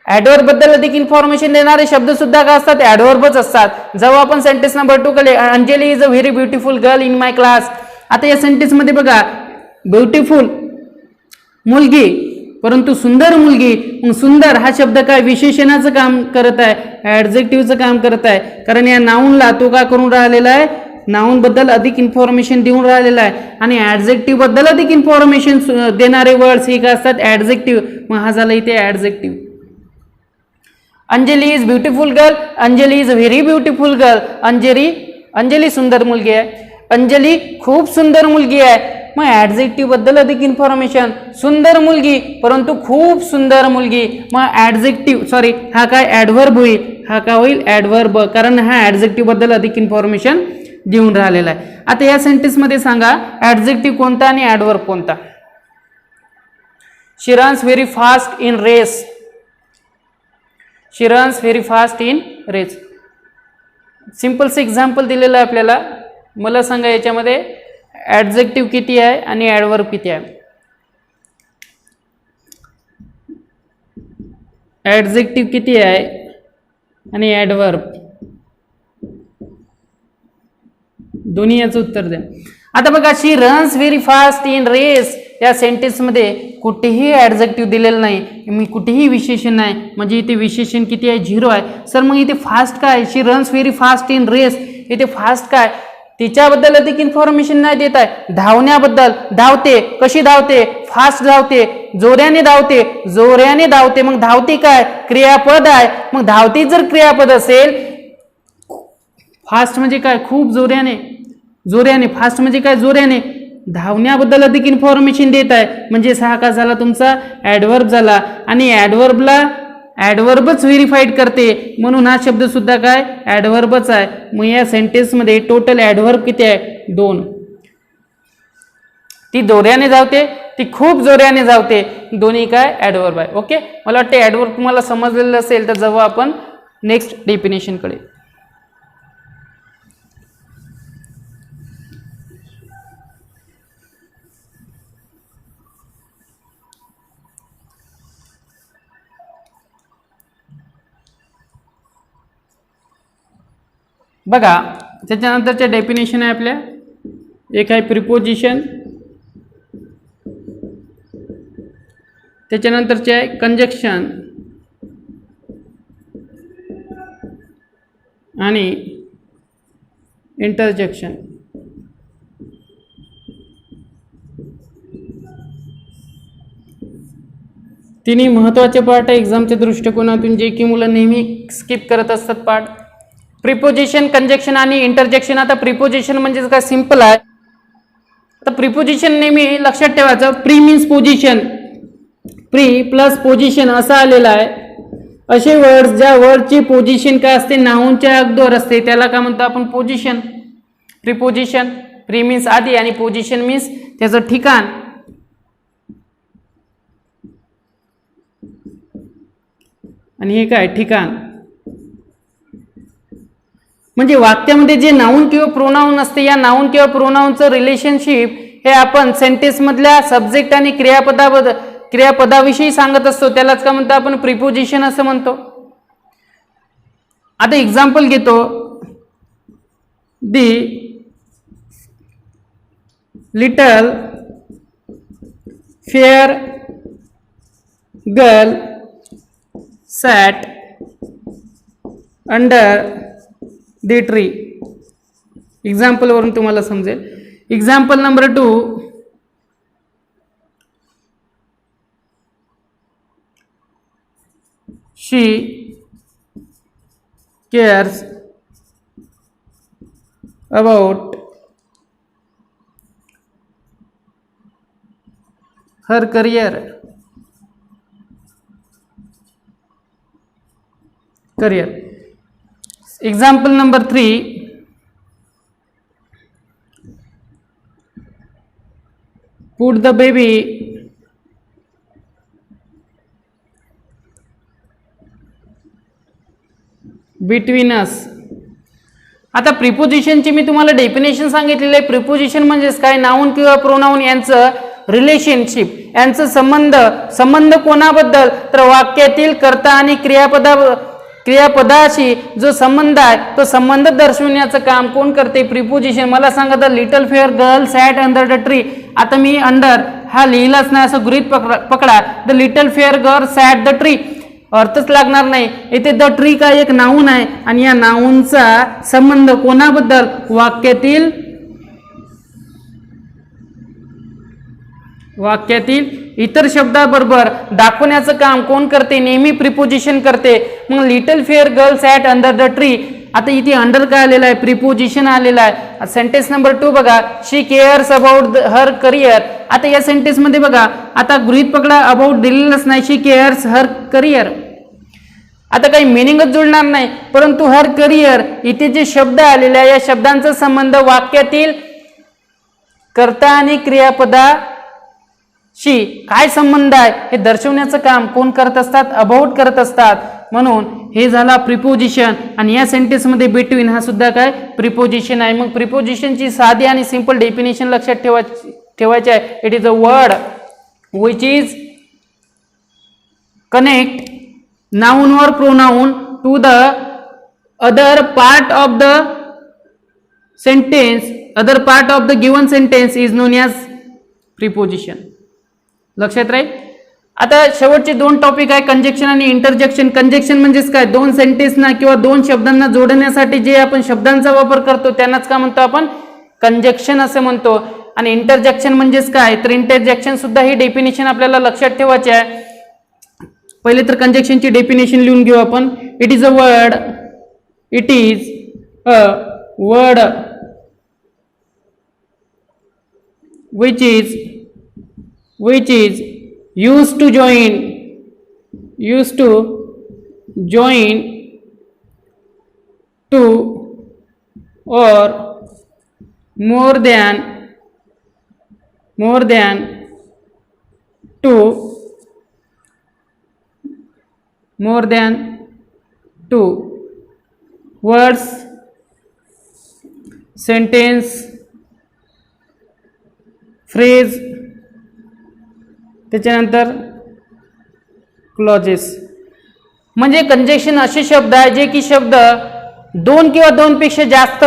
ॲडव्हर्ब बद्दल अधिक इन्फॉर्मेशन देणारे शब्द सुद्धा काय असतात, ॲडव्हर्बच असतात. जेव्हा आपण सेंटेन्स नंबर 2 कडे, Anjali is a very beautiful girl in my class. आता या सेंटेन्स मध्ये बघा, ब्युटिफुल मुलगी, परंतु सुंदर मुलगी. मग सुंदर हा शब्द काय, विशेषणाचं काम करत आहे, ॲडजेक्टिव्हचं काम करत आहे. कारण या नाऊनला तो काय करून राहिलेला आहे, नाऊन बद्दल अधिक इन्फॉर्मेशन देऊन राहिलेला आहे. आणि ॲडजेक्टिव्ह बद्दल अधिक इन्फॉर्मेशन देणारे वर्ड्स हे काय असतात, ॲडजेक्टिव्ह. मग हा झाला इथे adjective. Anjali is beautiful girl, Anjali is very beautiful girl. Anjali सुंदर मुलगी आहे, अंजली खूप सुंदर मुलगी आहे. मग ॲडजेक्टिव्ह बद्दल अधिक इन्फॉर्मेशन, सुंदर मुलगी परंतु खूप सुंदर मुलगी. मग हा काय, ॲडव्हर्ब होईल. हा काय होईल, ॲडव्हर्ब, कारण हा ॲडजेक्टिव्ह बद्दल अधिक इन्फॉर्मेशन देऊन राहिलेला आहे. आता या सेंटेन्स मध्ये सांगा, ॲडजेक्टिव्ह कोणता आणि ॲडव्हर्ब कोणता? She runs very fast in race. She runs very fast in race. सिंपलचं एक्झाम्पल दिलेलं आहे आपल्याला. मला सांगा, याच्यामध्ये ॲडजेक्टिव्ह किती आहे आणि ॲडव्हर्ब किती आहे? ॲडजेक्टिव्ह किती आहे आणि ॲडव्हर्ब, दोन्ही याचं उत्तर द्या. आता बघा, she runs very fast in race या सेंटेन्स मध्ये कुठेही ॲडजेक्टिव्ह दिलेलं नाही, मी कुठेही विशेषण नाही. म्हणजे इथे विशेषण किती आहे, 0 आहे. सर मग इथे फास्ट काय, she runs very fast in race, इथे फास्ट काय, तिच्याबद्दल अधिक इन्फॉर्मेशन नाही देत आहे. धावण्याबद्दल, धावते, कशी धावते, फास्ट धावते, जोऱ्याने धावते. मग धावते काय, क्रियापद आहे. मग धावती जर क्रियापद असेल, फास्ट म्हणजे काय, खूप जोऱ्याने. फास्ट म्हणजे काय, जोऱ्याने. धावण्याबद्दल अधिक इन्फॉर्मेशन देत आहे म्हणजे हा का झाला तुमचा, ॲडव्हर्ब झाला. आणि ॲडव्हर्बच व्हेरीफाईड करते, म्हणून हा शब्द सुद्धा काय, ॲडव्हर्बच आहे. मग या सेंटेन्स मध्ये टोटल ॲडव्हर्ब किती आहे, 2. ती जोऱ्याने धावते, ती खूप जोऱ्याने धावते, दोन्ही काय, ॲडव्हर्ब आहे. ओके, मला वाटते ॲडव्हर्ब तुम्हाला समजलेलं असेल. तर जेव्हा आपण नेक्स्ट डेफिनेशनकडे. बघा त्याच्यानंतरच्या डेफिनेशन आहे आपल्या, एक आहे प्रिपोजिशन, त्याच्यानंतरचे आहे कंजक्शन आणि इंटरजेक्शन. तिन्ही महत्त्वाचे पार्ट आहे एक्झामच्या दृष्टिकोनातून, जे की मुलं नेहमी स्किप करत असतात पार्ट. प्रिपोजिशन, कंजक्शन आणि इंटरजेक्शन. आता प्रिपोजिशन म्हणजे काय, सिंपल आहे. आता प्रिपोजिशन नेहमी लक्षात ठेवायचं, pre means position, pre plus position असं आलेलं आहे. असे वर्ड्स ज्या वर्डची पोझिशन काय असते, नाऊनच्या अगोदर असते, त्याला काय म्हणतो आपण, पोझिशन. प्रिपोजिशन, प्री मीन्स आधी आणि पोझिशन मीन्स त्याचं ठिकाण. आणि हे काय, ठिकाण. म्हणजे वाक्यामध्ये जे नाऊन किंवा प्रोनाऊन असते, या नाऊन किंवा प्रोनाऊनचं रिलेशनशिप हे आपण सेंटेन्स मधल्या सब्जेक्ट आणि क्रियापदाविषयी सांगत असतो, त्यालाच काय म्हणतो आपण, प्रिपोजिशन असं म्हणतो. आता एक्झाम्पल घेतो, the little fair girl sat under the tree. Example वरून तुम्हाला समजेल. Example number 2, she cares about her career. Example number 3, put the baby between us. आता प्रिपोजिशनची मी तुम्हाला डेफिनेशन सांगितलेलं आहे. प्रिपोजिशन म्हणजेच काय, नाऊन किंवा प्रोनाऊन यांचं रिलेशनशिप, यांचं संबंध कोणाबद्दल, तर वाक्यातील कर्ता आणि क्रियापदाशी जो संबंध आहे तो संबंध दर्शवण्याचं काम कोण करते, प्रिपोजिशन. मला सांगा, the little fair girl sat under the tree. आता मी अंडर हा लिहिलाच नाही, असं गृहीत पकडा. The little fair girl sat the tree, अर्थच लागणार नाही. इथे द ट्री का एक नाऊन आहे आणि या नाऊनचा संबंध कोणाबद्दल, वाक्यातील इतर शब्दाबरोबर दाखवण्याचं काम कोण करते, नेहमी प्रिपोजिशन करते. मग little fair girl sat under the tree, आता इथे अंडर काय आलेलं आहे, प्रिपोजिशन आलेलं आहे. सेंटेन्स नंबर 2 बघा, शी केअर्स अबाउट हर करिअर. आता या सेंटेन्स मध्ये बघा, आता गृहीत पकडा, अबाउट दिलेलंच नाही, शी केअर्स हर करिअर. आता काही मिनिंगच जुळणार नाही, परंतु हर करिअर इथे जे शब्द आलेले आहे, या शब्दांचा संबंध वाक्यातील कर्ता आणि क्रियापदाशी काय संबंध आहे हे दर्शवण्याचं काम कोण करत असतात, अबाउट करत असतात. म्हणून हे झाला प्रिपोजिशन. आणि या सेंटेन्स मध्ये बिटवीन हा सुद्धा काय, प्रिपोजिशन आहे. मग प्रिपोजिशनची साधी आणि सिंपल डेफिनेशन लक्षात ठेवायची आहे. It is a word which is connect noun or pronoun to the other part of the sentence, other part of the given sentence is known as preposition. लक्षात राहील. आता शेवटचे 2 टॉपिक आहे, कंजक्शन आणि interjection. Conjunction म्हणजेच काय, 2 सेंटेन्सना किंवा 2 शब्दांना जोडण्यासाठी जे आपण शब्दांचा वापर करतो त्यांनाच काय म्हणतो आपण, कंजक्शन असं म्हणतो. आणि इंटरजेक्शन म्हणजेच काय, तर इंटरजेक्शन सुद्धा ही डेफिनेशन आपल्याला लक्षात ठेवायची आहे. पहिले तर कंजक्शनची डेफिनेशन लिहून घेऊ आपण. It is a word which is used to join two or more than two two words, sentence, phrase, त्याच्यानंतर क्लॉजेस. म्हणजे कंजक्शन असे शब्द आहे जे की शब्द दोन किंवा दोनपेक्षा जास्त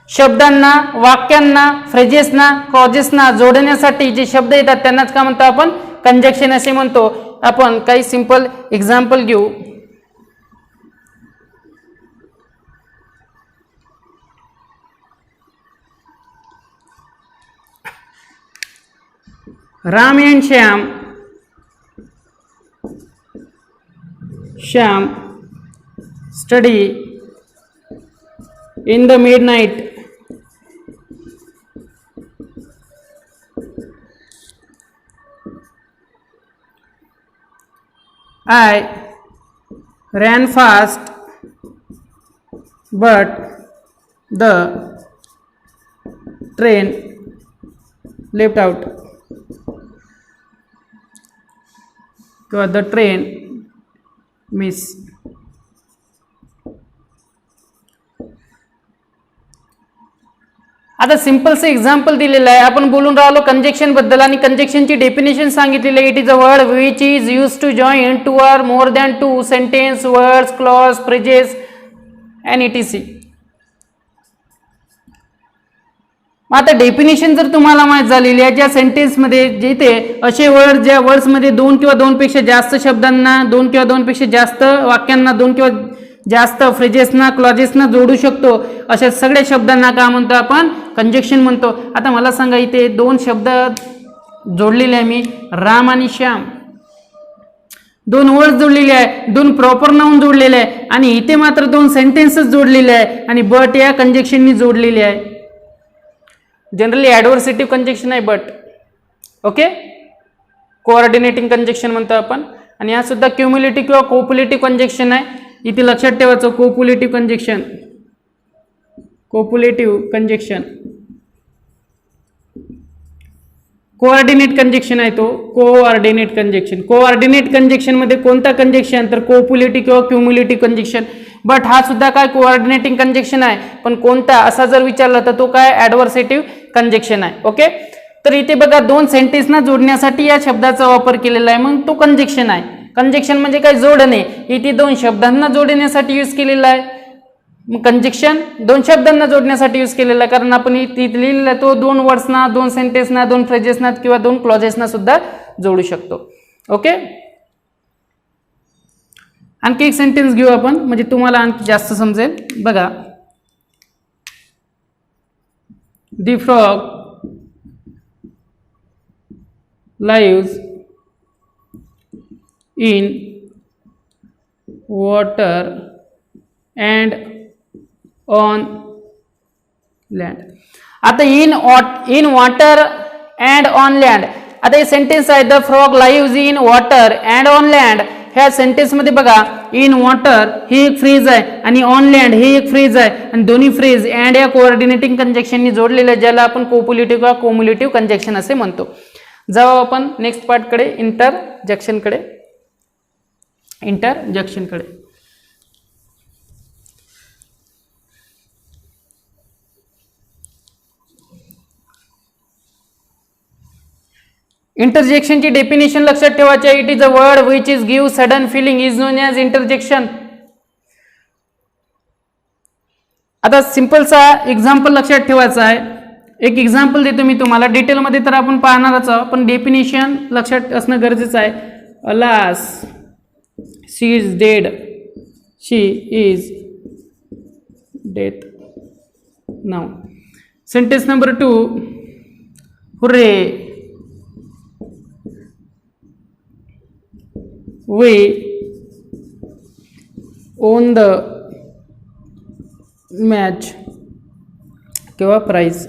शब्दांना, वाक्यांना, फ्रेजेसना, क्लॉजेसना जोडण्यासाठी जे शब्द येतात त्यांनाच काय म्हणतो आपण, कंजक्शन असे म्हणतो. आपण काही सिंपल एक्झाम्पल घेऊ. Ram end Shyam study in the midnight. I ran fast but the train left out. किंवा the train miss. आता सिंपलचं एक्झाम्पल दिलेलं आहे. आपण बोलून राहिलो कंजक्शन बद्दल आणि कंजक्शनची डेफिनेशन सांगितलेली आहे. It is a word which is use to join two or more than two sentence, words, clause, phrases and etc. आता डेफिनेशन जर तुम्हाला माहित झालेली आहे, ज्या सेंटेन्समध्ये जिथे असे वर्ड, ज्या वर्ड्समध्ये दोन किंवा दोनपेक्षा जास्त शब्दांना, दोन किंवा दोनपेक्षा जास्त वाक्यांना, दोन किंवा जास्त फ्रेजेसना, क्लॉजेसना जोडू शकतो, अशा सगळ्या शब्दांना काय म्हणतो आपण, कंजक्शन म्हणतो. आता मला सांगा, इथे दोन शब्द जोडलेले आहे मी, राम आणि श्याम. दोन वर्ड जोडलेले आहे, दोन प्रॉपर नाउन जोडलेले आहे आणि इथे मात्र दोन सेंटेन्सेस जोडलेले आहे आणि बट या कंजक्शननी जोडलेले आहे. जनरली ॲडव्हर्सेटिव्ह कंजक्शन आहे बट. ओके, कोऑर्डिनेटिंग कंजक्शन म्हणतो आपण. आणि हा सुद्धा क्युम्युलेटिव्ह किंवा कोपुलेटिव्ह कंजक्शन आहे. इथे लक्षात ठेवायचं, कोपुलेटिव्ह कंजक्शन, कोपुलेटिव्ह कंजक्शन. कोऑर्डिनेट कंजक्शन आहे तो कोऑर्डिनेट कंजक्शन. कोऑर्डिनेट कंजक्शन मध्ये कोणता कंजक्शन, तर कोपुलेटिव्ह किंवा क्युम्युलेटिव्ह कंजक्शन. बट हा सुद्धा काय कोऑर्डिनेटिंग कंजक्शन आहे, पण कोणता असा जर विचारला तर तो काय ॲडव्हर्सेटिव्ह कंजक्शन आहे. ओके, तर इथे बघा दोन सेंटेन्सना जोडण्यासाठी या शब्दाचा वापर केलेला आहे, मग तो कंजक्शन आहे. कंजक्शन म्हणजे काय, जोडणे. इथे दोन शब्दांना जोडण्यासाठी यूज केलेला आहे. मग कंजक्शन दोन शब्दांना जोडण्यासाठी यूज केलेला आहे, कारण आपण इथे लिहिलेला तो दोन वर्ड्सना, दोन सेंटेन्सना, दोन फ्रेजेसना किंवा दोन क्लॉजेसना सुद्धा जोडू शकतो. ओके, आणखी एक सेंटेन्स घेऊ आपण, म्हणजे तुम्हाला आणखी जास्त समजेल. बघा, the frog lives in water and on land. आता in water and on land. आता हे सेंटेन्स आहे, the frog lives in water and on land. ह्या सेंटेन्स मध्ये बघा, इन वॉटर ही एक फ्रेज आहे आणि ऑन लँड ही एक फ्रेज आहे आणि दोन्ही फ्रेज अँड या कोऑर्डिनेटिंग कंजक्शननी जोडलेलं आहे, ज्याला आपण कोपुलेटिव्ह किंवा कोम्युलेटिव्ह कंजक्शन असे म्हणतो. जाऊ आपण नेक्स्ट पार्टकडे, इंटरजक्शनकडे. इंटरजेक्शनची डेफिनेशन लक्षात ठेवायची आहे. It is a word which is give sudden feeling is known as interjection. आता सिंपलचा एक्झाम्पल लक्षात ठेवायचा आहे. एक एक्झाम्पल देतो मी तुम्हाला, डिटेलमध्ये तर आपण पाहणारच आहोत, पण डेफिनेशन लक्षात असणं गरजेचं आहे. Alas she is dead, she is death now. Sentence number 2, hurray we own the match किंवा प्राइज.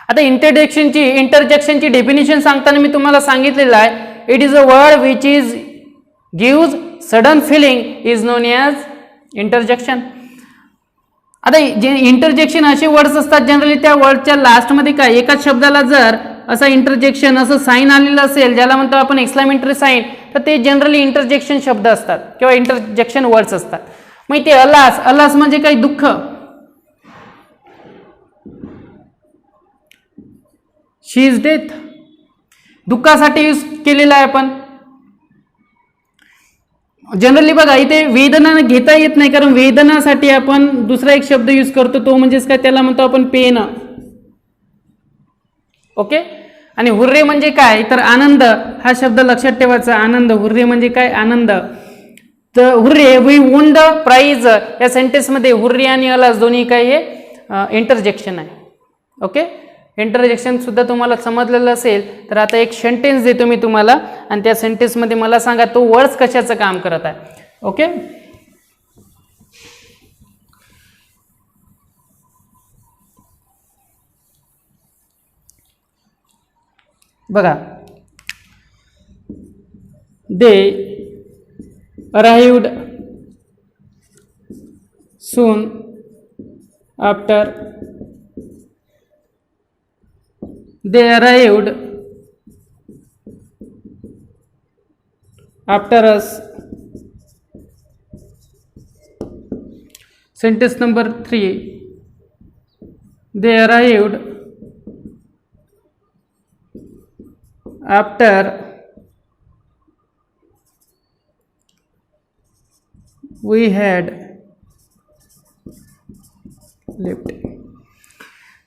आता इंटरजेक्शनची डेफिनेशन सांगताना मी तुम्हाला सांगितलेलं आहे, it is a word which is gives sudden feeling is known as interjection. आता जे इंटरजेक्शन असे वर्ड्स असतात जनरली, त्या वर्डच्या लास्टमध्ये काय, एकाच शब्दाला जर असं इंटरजेक्शन असं साईन आलेलं असेल, ज्याला म्हणतो आपण एक्सक्लेमेटरी साईन, तर ते जनरली इंटरजेक्शन शब्द असतात किंवा इंटरजेक्शन वर्ड्स असतात. मग ते अलास, अलास म्हणजे काही दुःख. शी इज डेथ, दुःखासाठी यूज केलेला आहे आपण. जनरली बघा इथे वेदना घेता येत नाही, कारण वेदनासाठी आपण दुसरा एक शब्द यूज करतो, तो म्हणजेच काय, त्याला म्हणतो आपण पेन. ओके. आणि हुर्रे म्हणजे काय, तर आनंद, हा शब्द लक्षात ठेवायचा, आनंद. हुर्रे म्हणजे काय, आनंद. तर hurray, we won the prize, या सेंटेन्समध्ये हुर्रे आणि अलास दोन्ही काय हे इंटरजेक्शन आहे. ओके. इंटरजेक्शन सुद्धा तुम्हाला समजलेलं असेल. तर आता एक सेंटेन्स देतो मी तुम्हाला, आणि त्या सेंटेन्समध्ये मला सांगा तो वर्ड्स कशाचं काम करत आहे. ओके. बघा, they arrived soon after, they arrived after us. Sentence number 3, they arrived after we had left.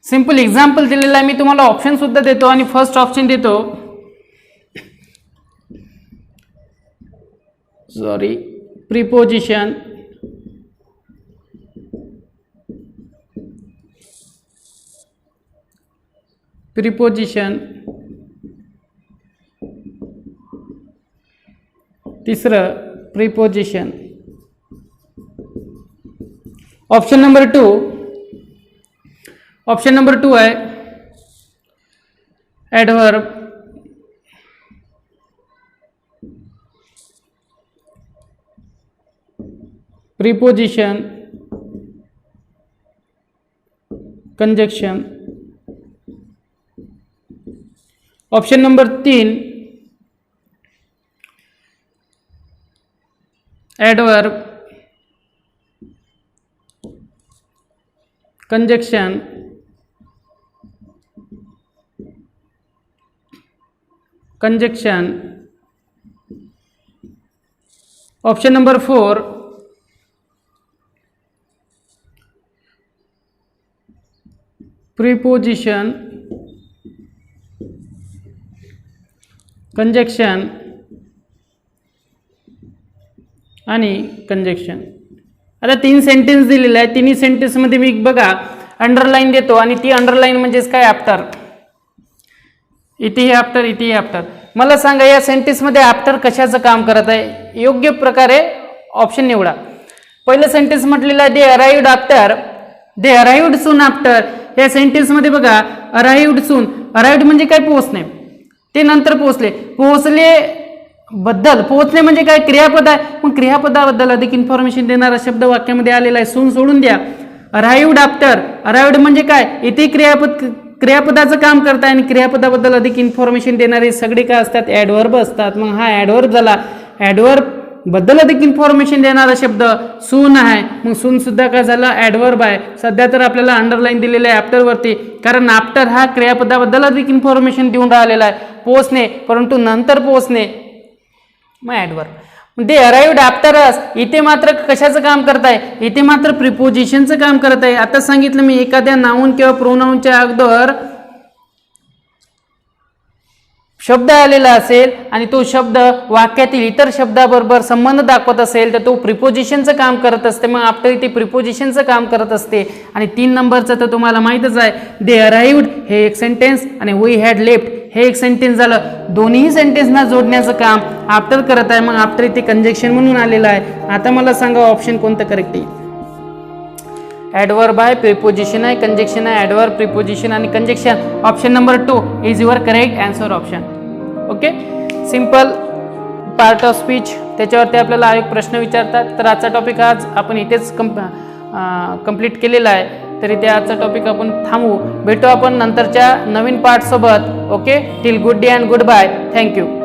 Simple example दिलेला आहे, मी तुम्हाला ऑप्शन सुद्धा देतो, आणि फर्स्ट ऑप्शन देतो, सॉरी, प्रिपोजिशन, प्रिपोजिशन, तिसरं preposition. Option number 2, option number 2 आहे adverb, preposition, conjunction. Option number 3 adverb, conjunction, conjunction. Option number 4 preposition, conjunction आणि कंजक्शन. आता 3 सेंटेन्स दिलेले आहे, तिन्ही सेंटेन्समध्ये मी बघा अंडरलाईन देतो, आणि ती अंडरलाईन म्हणजेच काय, आफ्टर. इथे आफ्टर, इथे आफ्टर. मला सांगा या सेंटेन्समध्ये आफ्टर कशाचं काम करत आहे, योग्य प्रकारे ऑप्शन निवडा. पहिलं सेंटेन्स म्हटलेलं आहे दे अराइव्ड आफ्टर, दे अराइव्ड सून आफ्टर. या सेंटेन्समध्ये बघा अराइव्ड सून, अराइव्ड म्हणजे काय, पोहोचणे, ते नंतर पोहोचले, पोहोचले बद्दल, पोहोचणे म्हणजे काय, क्रियापद आहे. मग क्रियापदाबद्दल अधिक इन्फॉर्मेशन देणारा शब्द वाक्यामध्ये आलेला आहे, सून सोडून द्या. अराइव्ड आफ्टर, अराइव्ड म्हणजे काय, इथे क्रियापदाचं काम करताय, आणि क्रियापदाबद्दल अधिक इन्फॉर्मेशन देणारे सगळे काय असतात, ॲडव्हर्ब असतात. मग हा ॲडव्हर्ब झाला, ॲडव्हर्ब बद्दल अधिक इन्फॉर्मेशन देणारा शब्द सून आहे. मग सून सुद्धा काय झाला, ॲडव्हर्ब आहे. सध्या तर आपल्याला अंडरलाईन दिलेलं आहे आफ्टरवरती, कारण आफ्टर हा क्रियापदाबद्दल अधिक इन्फॉर्मेशन देऊन राहिलेला आहे, पोहोचणे, परंतु नंतर पोहोचणे, मग ॲडव्हर्ब. दे अराइव्ड आफ्टर अस, इथे मात्र कशाचं काम करताय, इथे मात्र प्रिपोजिशनचं काम करत आहे. आता सांगितलं मी, एखाद्या नाऊन किंवा प्रोनाऊनच्या अगोदर शब्द आलेला असेल आणि तो शब्द वाक्यातील इतर शब्दाबरोबर संबंध दाखवत असेल तर तो प्रिपोजिशनचं काम करत असते. मग आफ्टर इथे प्रिपोजिशनचं काम करत असते. आणि 3 नंबरचं तर तुम्हाला माहीतच आहे, दे अराइव्ड हे एक सेंटेन्स आणि वी हॅड लेफ्ट हे एक सेंटेन्स झालं. दोन्ही सेंटेन्सना जोडण्याचं काम आफ्टर करत आहे. मग आफ्टर इथे कंजक्शन म्हणून आलेलं आहे. आता मला सांगा ऑप्शन कोणतं करेक्ट येईल. ॲडवर्ब आहे, प्रिपोजिशन आहे, कंजक्शन आहे. ॲडवर्ब, प्रिपोजिशन आणि conjunction. Option number 2 is your correct answer option. Okay, simple part of speech, त्याच्यावरती आपल्याला आयोग प्रश्न विचारतात. तर आजचा टॉपिक आज आपण इथेच कंप्लीट केलेला आहे. तर इथे आजचा टॉपिक आपण थांबवू. भेटू आपण नंतरच्या नवीन पार्ट सोबत. Okay, till good day and goodbye. Thank you.